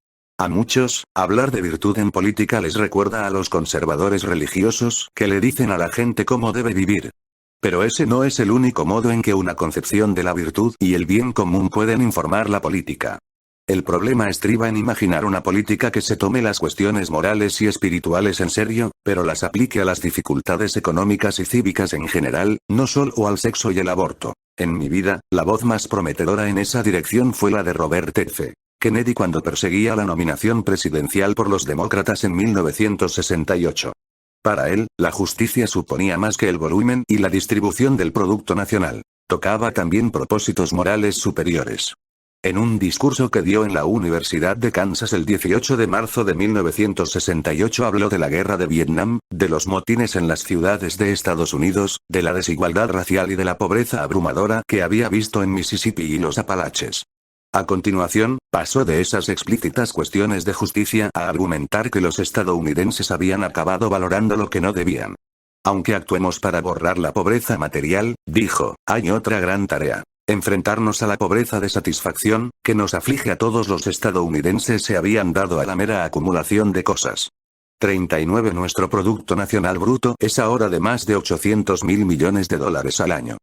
A muchos, hablar de virtud en política les recuerda a los conservadores religiosos, que le dicen a la gente cómo debe vivir. Pero ese no es el único modo en que una concepción de la virtud y el bien común pueden informar la política. El problema estriba en imaginar una política que se tome las cuestiones morales y espirituales en serio, pero las aplique a las dificultades económicas y cívicas en general, no solo al sexo y el aborto. En mi vida, la voz más prometedora en esa dirección fue la de Robert F. Kennedy cuando perseguía la nominación presidencial por los demócratas en 1968. Para él, la justicia suponía más que el volumen y la distribución del Producto Nacional. Tocaba también propósitos morales superiores. En un discurso que dio en la Universidad de Kansas el 18 de marzo de 1968 habló de la guerra de Vietnam, de los motines en las ciudades de Estados Unidos, de la desigualdad racial y de la pobreza abrumadora que había visto en Mississippi y los Apalaches. A continuación, pasó de esas explícitas cuestiones de justicia a argumentar que los estadounidenses habían acabado valorando lo que no debían. Aunque actuemos para borrar la pobreza material, dijo, hay otra gran tarea. Enfrentarnos a la pobreza de satisfacción, que nos aflige a todos los estadounidenses se habían dado a la mera acumulación de cosas. 39 Nuestro Producto Nacional Bruto es ahora de más de 800.000 millones de dólares al año.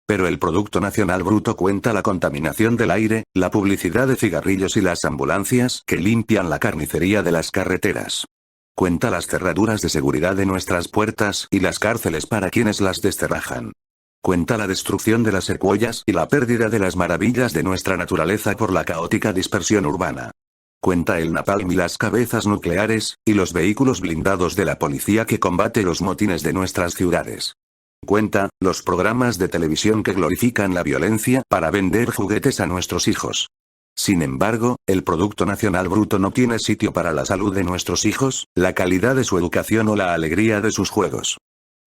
Pero el Producto Nacional Bruto cuenta la contaminación del aire, la publicidad de cigarrillos y las ambulancias que limpian la carnicería de las carreteras. Cuenta las cerraduras de seguridad de nuestras puertas y las cárceles para quienes las descerrajan. Cuenta la destrucción de las secuoyas y la pérdida de las maravillas de nuestra naturaleza por la caótica dispersión urbana. Cuenta el napalm y las cabezas nucleares, y los vehículos blindados de la policía que combate los motines de nuestras ciudades. Cuenta, los programas de televisión que glorifican la violencia para vender juguetes a nuestros hijos. Sin embargo, el Producto Nacional Bruto no tiene sitio para la salud de nuestros hijos, la calidad de su educación o la alegría de sus juegos.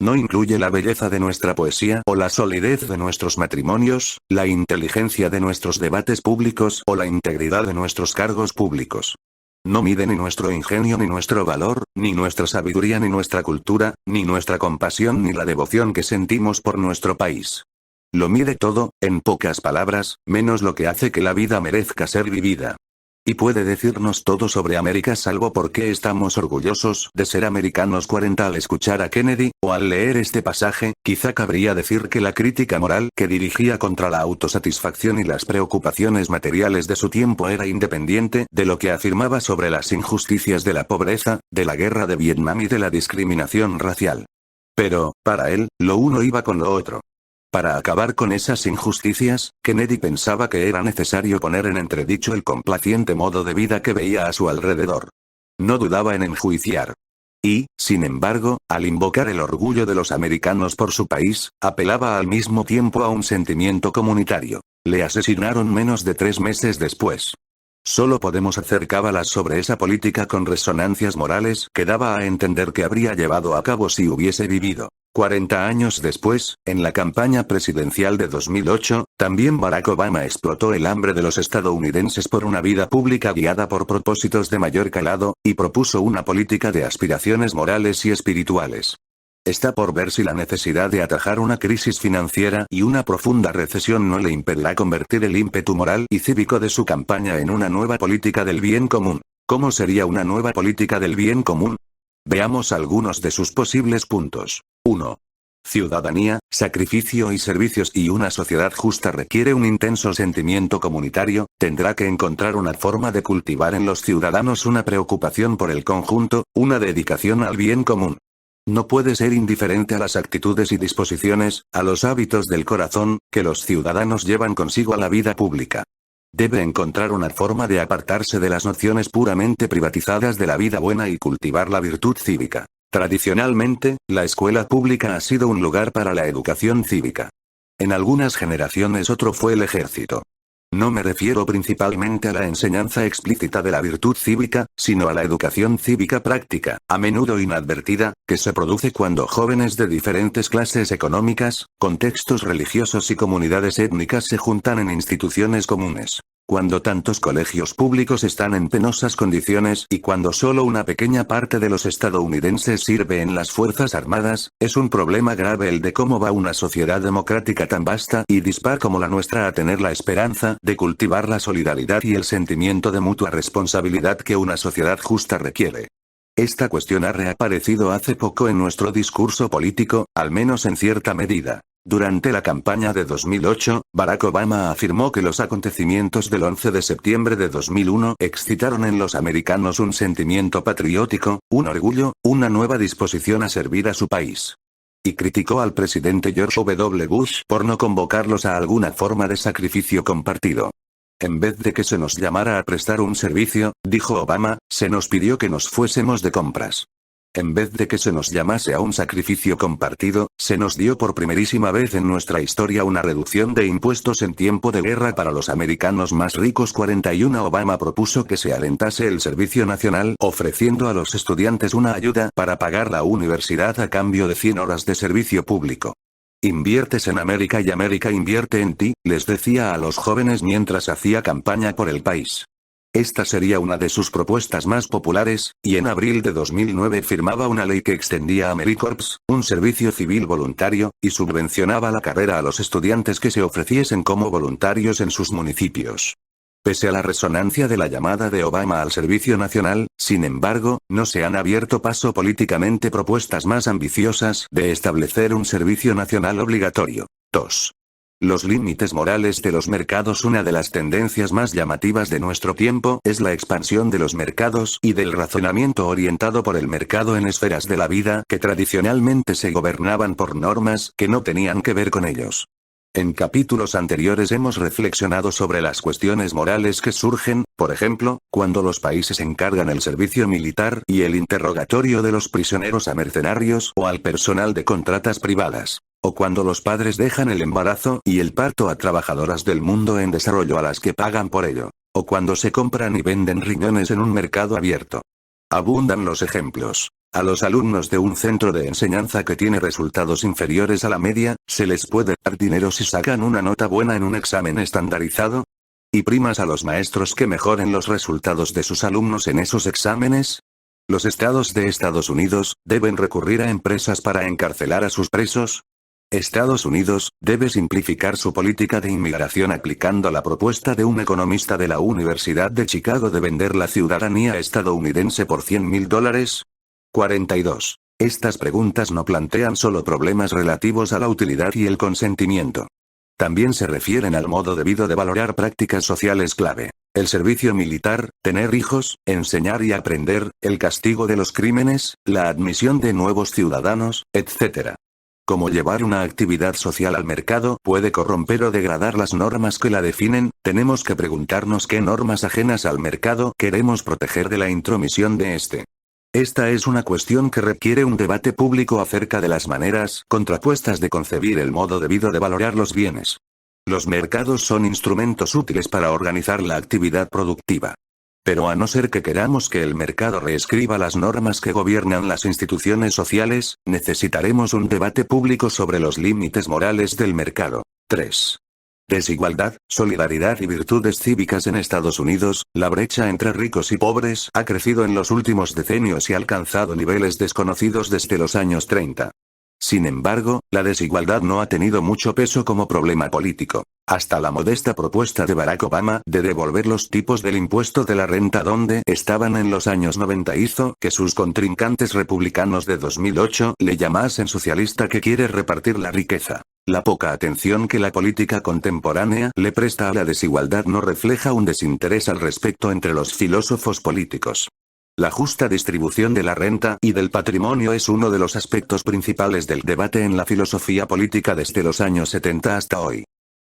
No incluye la belleza de nuestra poesía o la solidez de nuestros matrimonios, la inteligencia de nuestros debates públicos o la integridad de nuestros cargos públicos. No mide ni nuestro ingenio ni nuestro valor, ni nuestra sabiduría ni nuestra cultura, ni nuestra compasión ni la devoción que sentimos por nuestro país. Lo mide todo, en pocas palabras, menos lo que hace que la vida merezca ser vivida. Y puede decirnos todo sobre América salvo por qué estamos orgullosos de ser americanos. 40 Al escuchar a Kennedy, o al leer este pasaje, quizá cabría decir que la crítica moral que dirigía contra la autosatisfacción y las preocupaciones materiales de su tiempo era independiente de lo que afirmaba sobre las injusticias de la pobreza, de la guerra de Vietnam y de la discriminación racial. Pero, para él, lo uno iba con lo otro. Para acabar con esas injusticias, Kennedy pensaba que era necesario poner en entredicho el complaciente modo de vida que veía a su alrededor. No dudaba en enjuiciar. Y, sin embargo, al invocar el orgullo de los americanos por su país, apelaba al mismo tiempo a un sentimiento comunitario. Le asesinaron menos de 3 meses después. Solo podemos hacer cábalas sobre esa política con resonancias morales que daba a entender que habría llevado a cabo si hubiese vivido. 40 años después, en la campaña presidencial de 2008, también Barack Obama explotó el hambre de los estadounidenses por una vida pública guiada por propósitos de mayor calado, y propuso una política de aspiraciones morales y espirituales. Está por ver si la necesidad de atajar una crisis financiera y una profunda recesión no le impedirá convertir el ímpetu moral y cívico de su campaña en una nueva política del bien común. ¿Cómo sería una nueva política del bien común? Veamos algunos de sus posibles puntos. 1. Ciudadanía, sacrificio y servicios. Y una sociedad justa requiere un intenso sentimiento comunitario, tendrá que encontrar una forma de cultivar en los ciudadanos una preocupación por el conjunto, una dedicación al bien común. No puede ser indiferente a las actitudes y disposiciones, a los hábitos del corazón, que los ciudadanos llevan consigo a la vida pública. Debe encontrar una forma de apartarse de las nociones puramente privatizadas de la vida buena y cultivar la virtud cívica. Tradicionalmente, la escuela pública ha sido un lugar para la educación cívica. En algunas generaciones otro fue el ejército. No me refiero principalmente a la enseñanza explícita de la virtud cívica, sino a la educación cívica práctica, a menudo inadvertida, que se produce cuando jóvenes de diferentes clases económicas, contextos religiosos y comunidades étnicas se juntan en instituciones comunes. Cuando tantos colegios públicos están en penosas condiciones y cuando solo una pequeña parte de los estadounidenses sirve en las Fuerzas Armadas, es un problema grave el de cómo va una sociedad democrática tan vasta y dispar como la nuestra a tener la esperanza de cultivar la solidaridad y el sentimiento de mutua responsabilidad que una sociedad justa requiere. Esta cuestión ha reaparecido hace poco en nuestro discurso político, al menos en cierta medida. Durante la campaña de 2008, Barack Obama afirmó que los acontecimientos del 11 de septiembre de 2001 excitaron en los americanos un sentimiento patriótico, un orgullo, una nueva disposición a servir a su país. Y criticó al presidente George W. Bush por no convocarlos a alguna forma de sacrificio compartido. En vez de que se nos llamara a prestar un servicio, dijo Obama, se nos pidió que nos fuésemos de compras. En vez de que se nos llamase a un sacrificio compartido, se nos dio por primerísima vez en nuestra historia una reducción de impuestos en tiempo de guerra para los americanos más ricos. 41 Obama propuso que se alentase el servicio nacional, ofreciendo a los estudiantes una ayuda para pagar la universidad a cambio de 100 horas de servicio público. Inviertes en América y América invierte en ti, les decía a los jóvenes mientras hacía campaña por el país. Esta sería una de sus propuestas más populares, y en abril de 2009 firmaba una ley que extendía a AmeriCorps, un servicio civil voluntario, y subvencionaba la carrera a los estudiantes que se ofreciesen como voluntarios en sus municipios. Pese a la resonancia de la llamada de Obama al servicio nacional, sin embargo, no se han abierto paso políticamente propuestas más ambiciosas de establecer un servicio nacional obligatorio. 2. Los límites morales de los mercados. Una de las tendencias más llamativas de nuestro tiempo es la expansión de los mercados y del razonamiento orientado por el mercado en esferas de la vida que tradicionalmente se gobernaban por normas que no tenían que ver con ellos. En capítulos anteriores hemos reflexionado sobre las cuestiones morales que surgen, por ejemplo, cuando los países encargan el servicio militar y el interrogatorio de los prisioneros a mercenarios o al personal de contratas privadas. O cuando los padres dejan el embarazo y el parto a trabajadoras del mundo en desarrollo a las que pagan por ello. O cuando se compran y venden riñones en un mercado abierto. Abundan los ejemplos. A los alumnos de un centro de enseñanza que tiene resultados inferiores a la media, ¿se les puede dar dinero si sacan una nota buena en un examen estandarizado? ¿Y primas a los maestros que mejoren los resultados de sus alumnos en esos exámenes? ¿Los estados de Estados Unidos deben recurrir a empresas para encarcelar a sus presos? Estados Unidos debe simplificar su política de inmigración aplicando la propuesta de un economista de la Universidad de Chicago de vender la ciudadanía estadounidense por $100.000. 42. Estas preguntas no plantean solo problemas relativos a la utilidad y el consentimiento. También se refieren al modo debido de valorar prácticas sociales clave. El servicio militar, tener hijos, enseñar y aprender, el castigo de los crímenes, la admisión de nuevos ciudadanos, etc. Como llevar una actividad social al mercado puede corromper o degradar las normas que la definen, tenemos que preguntarnos qué normas ajenas al mercado queremos proteger de la intromisión de este. Esta es una cuestión que requiere un debate público acerca de las maneras contrapuestas de concebir el modo debido de valorar los bienes. Los mercados son instrumentos útiles para organizar la actividad productiva. Pero a no ser que queramos que el mercado reescriba las normas que gobiernan las instituciones sociales, necesitaremos un debate público sobre los límites morales del mercado. 3. Desigualdad, solidaridad y virtudes cívicas. En Estados Unidos, la brecha entre ricos y pobres ha crecido en los últimos decenios y ha alcanzado niveles desconocidos desde los años 30. Sin embargo, la desigualdad no ha tenido mucho peso como problema político. Hasta la modesta propuesta de Barack Obama de devolver los tipos del impuesto de la renta donde estaban en los años 90 hizo que sus contrincantes republicanos de 2008 le llamasen socialista que quiere repartir la riqueza. La poca atención que la política contemporánea le presta a la desigualdad no refleja un desinterés al respecto entre los filósofos políticos. La justa distribución de la renta y del patrimonio es uno de los aspectos principales del debate en la filosofía política desde los años 70 hasta hoy.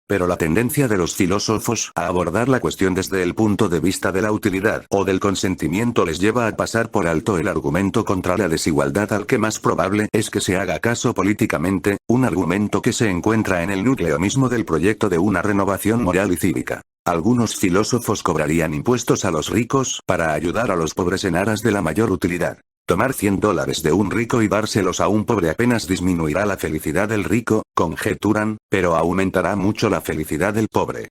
Pero la tendencia de los filósofos a abordar la cuestión desde el punto de vista de la utilidad o del consentimiento les lleva a pasar por alto el argumento contra la desigualdad al que más probable es que se haga caso políticamente, un argumento que se encuentra en el núcleo mismo del proyecto de una renovación moral y cívica. Algunos filósofos cobrarían impuestos a los ricos para ayudar a los pobres en aras de la mayor utilidad. Tomar $100 de un rico y dárselos a un pobre apenas disminuirá la felicidad del rico, conjeturan, pero aumentará mucho la felicidad del pobre.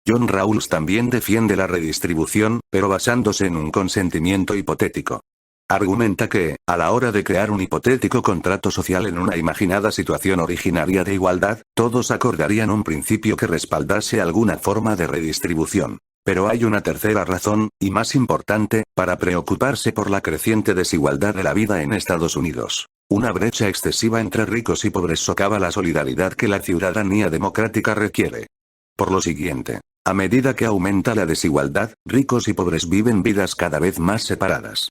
John Rawls también defiende la redistribución, pero basándose en un consentimiento hipotético. Argumenta que, a la hora de crear un hipotético contrato social en una imaginada situación originaria de igualdad, todos acordarían un principio que respaldase alguna forma de redistribución. Pero hay una tercera razón, y más importante, para preocuparse por la creciente desigualdad de la vida en Estados Unidos. Una brecha excesiva entre ricos y pobres socava la solidaridad que la ciudadanía democrática requiere. Por lo siguiente, a medida que aumenta la desigualdad, ricos y pobres viven vidas cada vez más separadas.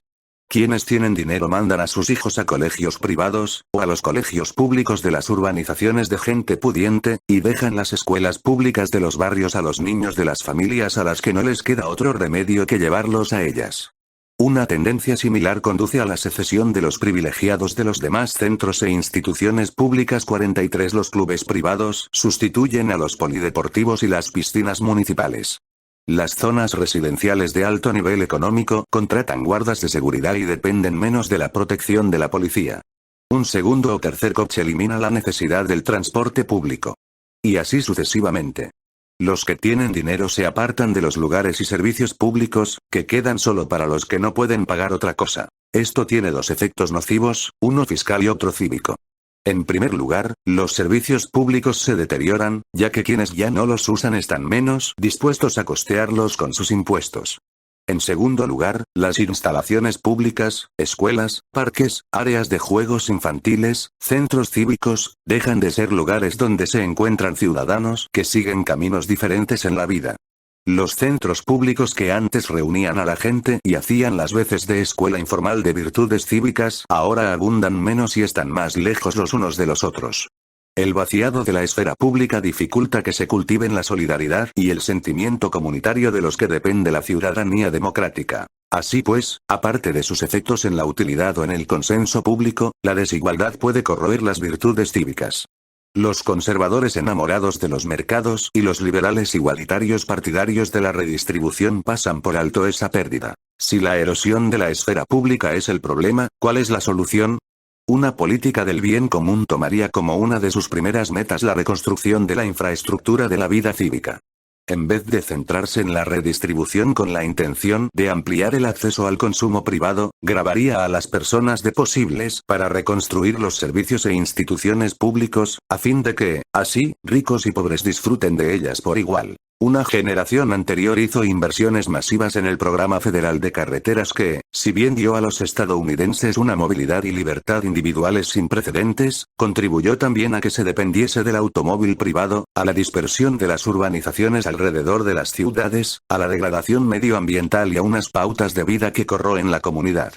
Quienes tienen dinero mandan a sus hijos a colegios privados, o a los colegios públicos de las urbanizaciones de gente pudiente, y dejan las escuelas públicas de los barrios a los niños de las familias a las que no les queda otro remedio que llevarlos a ellas. Una tendencia similar conduce a la secesión de los privilegiados de los demás centros e instituciones públicas. 43 Los clubes privados sustituyen a los polideportivos y las piscinas municipales. Las zonas residenciales de alto nivel económico contratan guardas de seguridad y dependen menos de la protección de la policía. Un segundo o tercer coche elimina la necesidad del transporte público. Y así sucesivamente. Los que tienen dinero se apartan de los lugares y servicios públicos, que quedan solo para los que no pueden pagar otra cosa. Esto tiene dos efectos nocivos, uno fiscal y otro cívico. En primer lugar, los servicios públicos se deterioran, ya que quienes ya no los usan están menos dispuestos a costearlos con sus impuestos. En segundo lugar, las instalaciones públicas, escuelas, parques, áreas de juegos infantiles, centros cívicos, dejan de ser lugares donde se encuentran ciudadanos que siguen caminos diferentes en la vida. Los centros públicos que antes reunían a la gente y hacían las veces de escuela informal de virtudes cívicas, ahora abundan menos y están más lejos los unos de los otros. El vaciado de la esfera pública dificulta que se cultiven la solidaridad y el sentimiento comunitario de los que depende la ciudadanía democrática. Así pues, aparte de sus efectos en la utilidad o en el consenso público, la desigualdad puede corroer las virtudes cívicas. Los conservadores enamorados de los mercados y los liberales igualitarios partidarios de la redistribución pasan por alto esa pérdida. Si la erosión de la esfera pública es el problema, ¿cuál es la solución? Una política del bien común tomaría como una de sus primeras metas la reconstrucción de la infraestructura de la vida cívica. En vez de centrarse en la redistribución con la intención de ampliar el acceso al consumo privado, grabaría a las personas de posibles para reconstruir los servicios e instituciones públicos, a fin de que, así, ricos y pobres disfruten de ellas por igual. Una generación anterior hizo inversiones masivas en el programa federal de carreteras que, si bien dio a los estadounidenses una movilidad y libertad individuales sin precedentes, contribuyó también a que se dependiese del automóvil privado, a la dispersión de las urbanizaciones alrededor de las ciudades, a la degradación medioambiental y a unas pautas de vida que corroen la comunidad.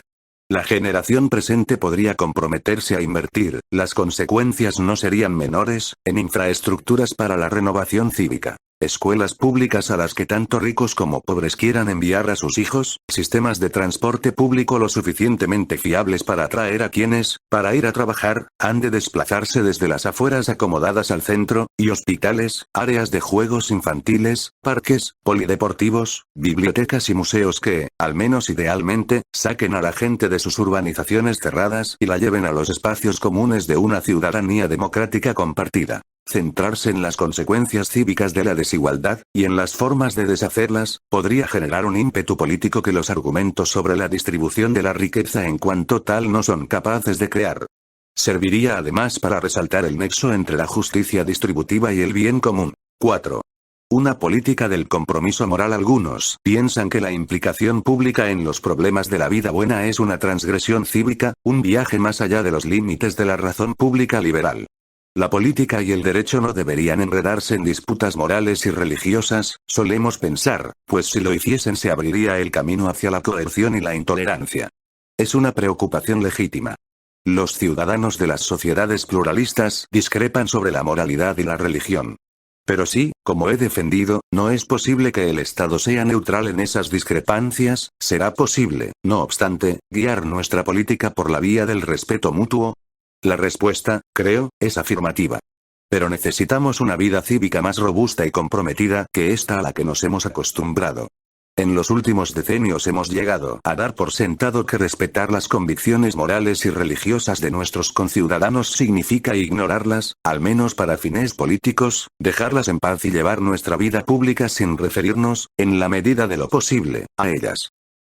La generación presente podría comprometerse a invertir, las consecuencias no serían menores, en infraestructuras para la renovación cívica. Escuelas públicas a las que tanto ricos como pobres quieran enviar a sus hijos, sistemas de transporte público lo suficientemente fiables para atraer a quienes, para ir a trabajar, han de desplazarse desde las afueras acomodadas al centro, y hospitales, áreas de juegos infantiles, parques, polideportivos, bibliotecas y museos que, al menos idealmente, saquen a la gente de sus urbanizaciones cerradas y la lleven a los espacios comunes de una ciudadanía democrática compartida. Centrarse en las consecuencias cívicas de la desigualdad, y en las formas de deshacerlas, podría generar un ímpetu político que los argumentos sobre la distribución de la riqueza en cuanto tal no son capaces de crear. Serviría además para resaltar el nexo entre la justicia distributiva y el bien común. 4. Una política del compromiso moral. Algunos piensan que la implicación pública en los problemas de la vida buena es una transgresión cívica, un viaje más allá de los límites de la razón pública liberal. La política y el derecho no deberían enredarse en disputas morales y religiosas, solemos pensar, pues si lo hiciesen se abriría el camino hacia la coerción y la intolerancia. Es una preocupación legítima. Los ciudadanos de las sociedades pluralistas discrepan sobre la moralidad y la religión. Pero sí, como he defendido, no es posible que el Estado sea neutral en esas discrepancias. ¿Será posible, no obstante, guiar nuestra política por la vía del respeto mutuo? La respuesta, creo, es afirmativa. Pero necesitamos una vida cívica más robusta y comprometida que esta a la que nos hemos acostumbrado. En los últimos decenios hemos llegado a dar por sentado que respetar las convicciones morales y religiosas de nuestros conciudadanos significa ignorarlas, al menos para fines políticos, dejarlas en paz y llevar nuestra vida pública sin referirnos, en la medida de lo posible, a ellas.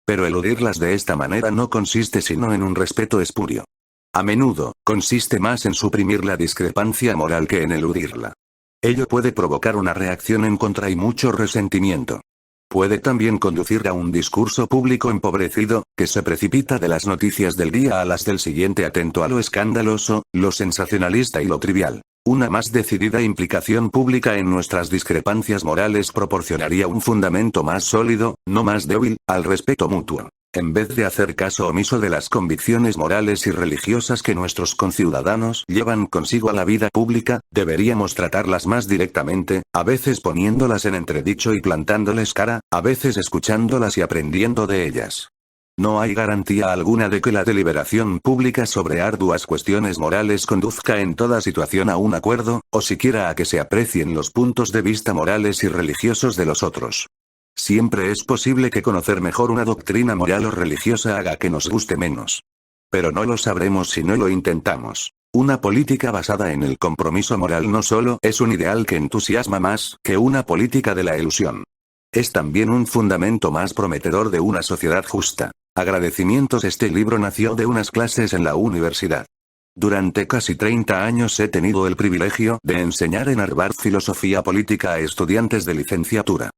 Pero eludirlas de esta manera no consiste sino en un respeto espurio. A menudo, consiste más en suprimir la discrepancia moral que en eludirla. Ello puede provocar una reacción en contra y mucho resentimiento. Puede también conducir a un discurso público empobrecido, que se precipita de las noticias del día a las del siguiente atento a lo escandaloso, lo sensacionalista y lo trivial. Una más decidida implicación pública en nuestras discrepancias morales proporcionaría un fundamento más sólido, no más débil, al respeto mutuo. En vez de hacer caso omiso de las convicciones morales y religiosas que nuestros conciudadanos llevan consigo a la vida pública, deberíamos tratarlas más directamente, a veces poniéndolas en entredicho y plantándoles cara, a veces escuchándolas y aprendiendo de ellas. No hay garantía alguna de que la deliberación pública sobre arduas cuestiones morales conduzca en toda situación a un acuerdo, o siquiera a que se aprecien los puntos de vista morales y religiosos de los otros. Siempre es posible que conocer mejor una doctrina moral o religiosa haga que nos guste menos. Pero no lo sabremos si no lo intentamos. Una política basada en el compromiso moral no solo es un ideal que entusiasma más que una política de la ilusión. Es también un fundamento más prometedor de una sociedad justa. Agradecimientos. Este libro nació de unas clases en la universidad. Durante casi 30 años he tenido el privilegio de enseñar en Harvard filosofía política a estudiantes de licenciatura.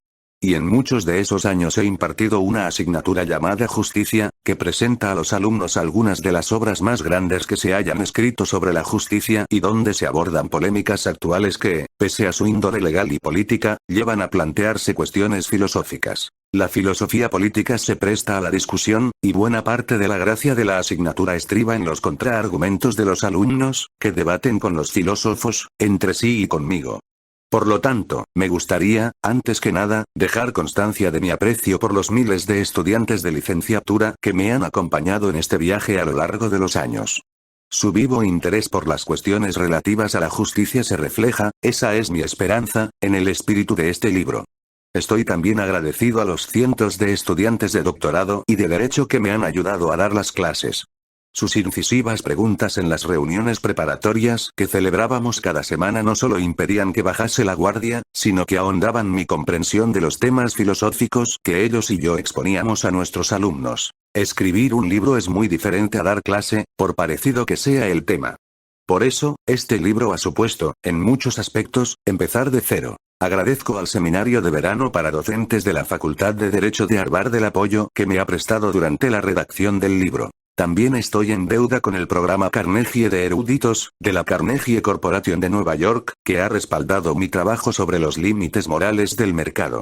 Y en muchos de esos años he impartido una asignatura llamada Justicia, que presenta a los alumnos algunas de las obras más grandes que se hayan escrito sobre la justicia y donde se abordan polémicas actuales que, pese a su índole legal y política, llevan a plantearse cuestiones filosóficas. La filosofía política se presta a la discusión, y buena parte de la gracia de la asignatura estriba en los contraargumentos de los alumnos, que debaten con los filósofos, entre sí y conmigo. Por lo tanto, me gustaría, antes que nada, dejar constancia de mi aprecio por los miles de estudiantes de licenciatura que me han acompañado en este viaje a lo largo de los años. Su vivo interés por las cuestiones relativas a la justicia se refleja, esa es mi esperanza, en el espíritu de este libro. Estoy también agradecido a los cientos de estudiantes de doctorado y de derecho que me han ayudado a dar las clases. Sus incisivas preguntas en las reuniones preparatorias que celebrábamos cada semana no solo impedían que bajase la guardia, sino que ahondaban mi comprensión de los temas filosóficos que ellos y yo exponíamos a nuestros alumnos. Escribir un libro es muy diferente a dar clase, por parecido que sea el tema. Por eso, este libro ha supuesto, en muchos aspectos, empezar de cero. Agradezco al Seminario de Verano para Docentes de la Facultad de Derecho de Harvard el apoyo que me ha prestado durante la redacción del libro. También estoy en deuda con el programa Carnegie de Eruditos, de la Carnegie Corporation de Nueva York, que ha respaldado mi trabajo sobre los límites morales del mercado.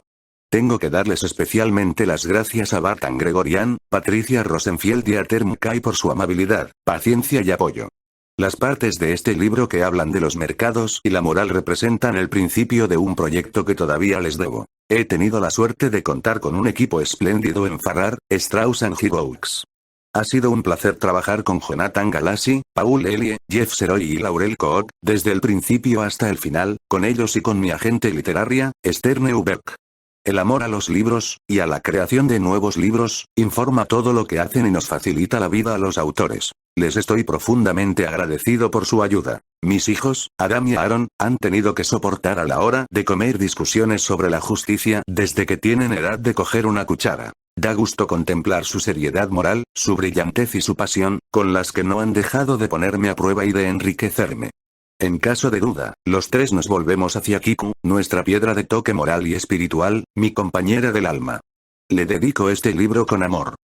Tengo que darles especialmente las gracias a Bartan Gregorian, Patricia Rosenfield y Arthur Mackay por su amabilidad, paciencia y apoyo. Las partes de este libro que hablan de los mercados y la moral representan el principio de un proyecto que todavía les debo. He tenido la suerte de contar con un equipo espléndido en Farrar, Straus & Hughes. Ha sido un placer trabajar con Jonathan Galassi, Paul Elie, Jeff Seroy y Laurel Koch, desde el principio hasta el final, con ellos y con mi agente literaria, Esther Neuberg. El amor a los libros, y a la creación de nuevos libros, informa todo lo que hacen y nos facilita la vida a los autores. Les estoy profundamente agradecido por su ayuda. Mis hijos, Adam y Aaron, han tenido que soportar a la hora de comer discusiones sobre la justicia desde que tienen edad de coger una cuchara. Da gusto contemplar su seriedad moral, su brillantez y su pasión, con las que no han dejado de ponerme a prueba y de enriquecerme. En caso de duda, los tres nos volvemos hacia Kiku, nuestra piedra de toque moral y espiritual, mi compañera del alma. Le dedico este libro con amor.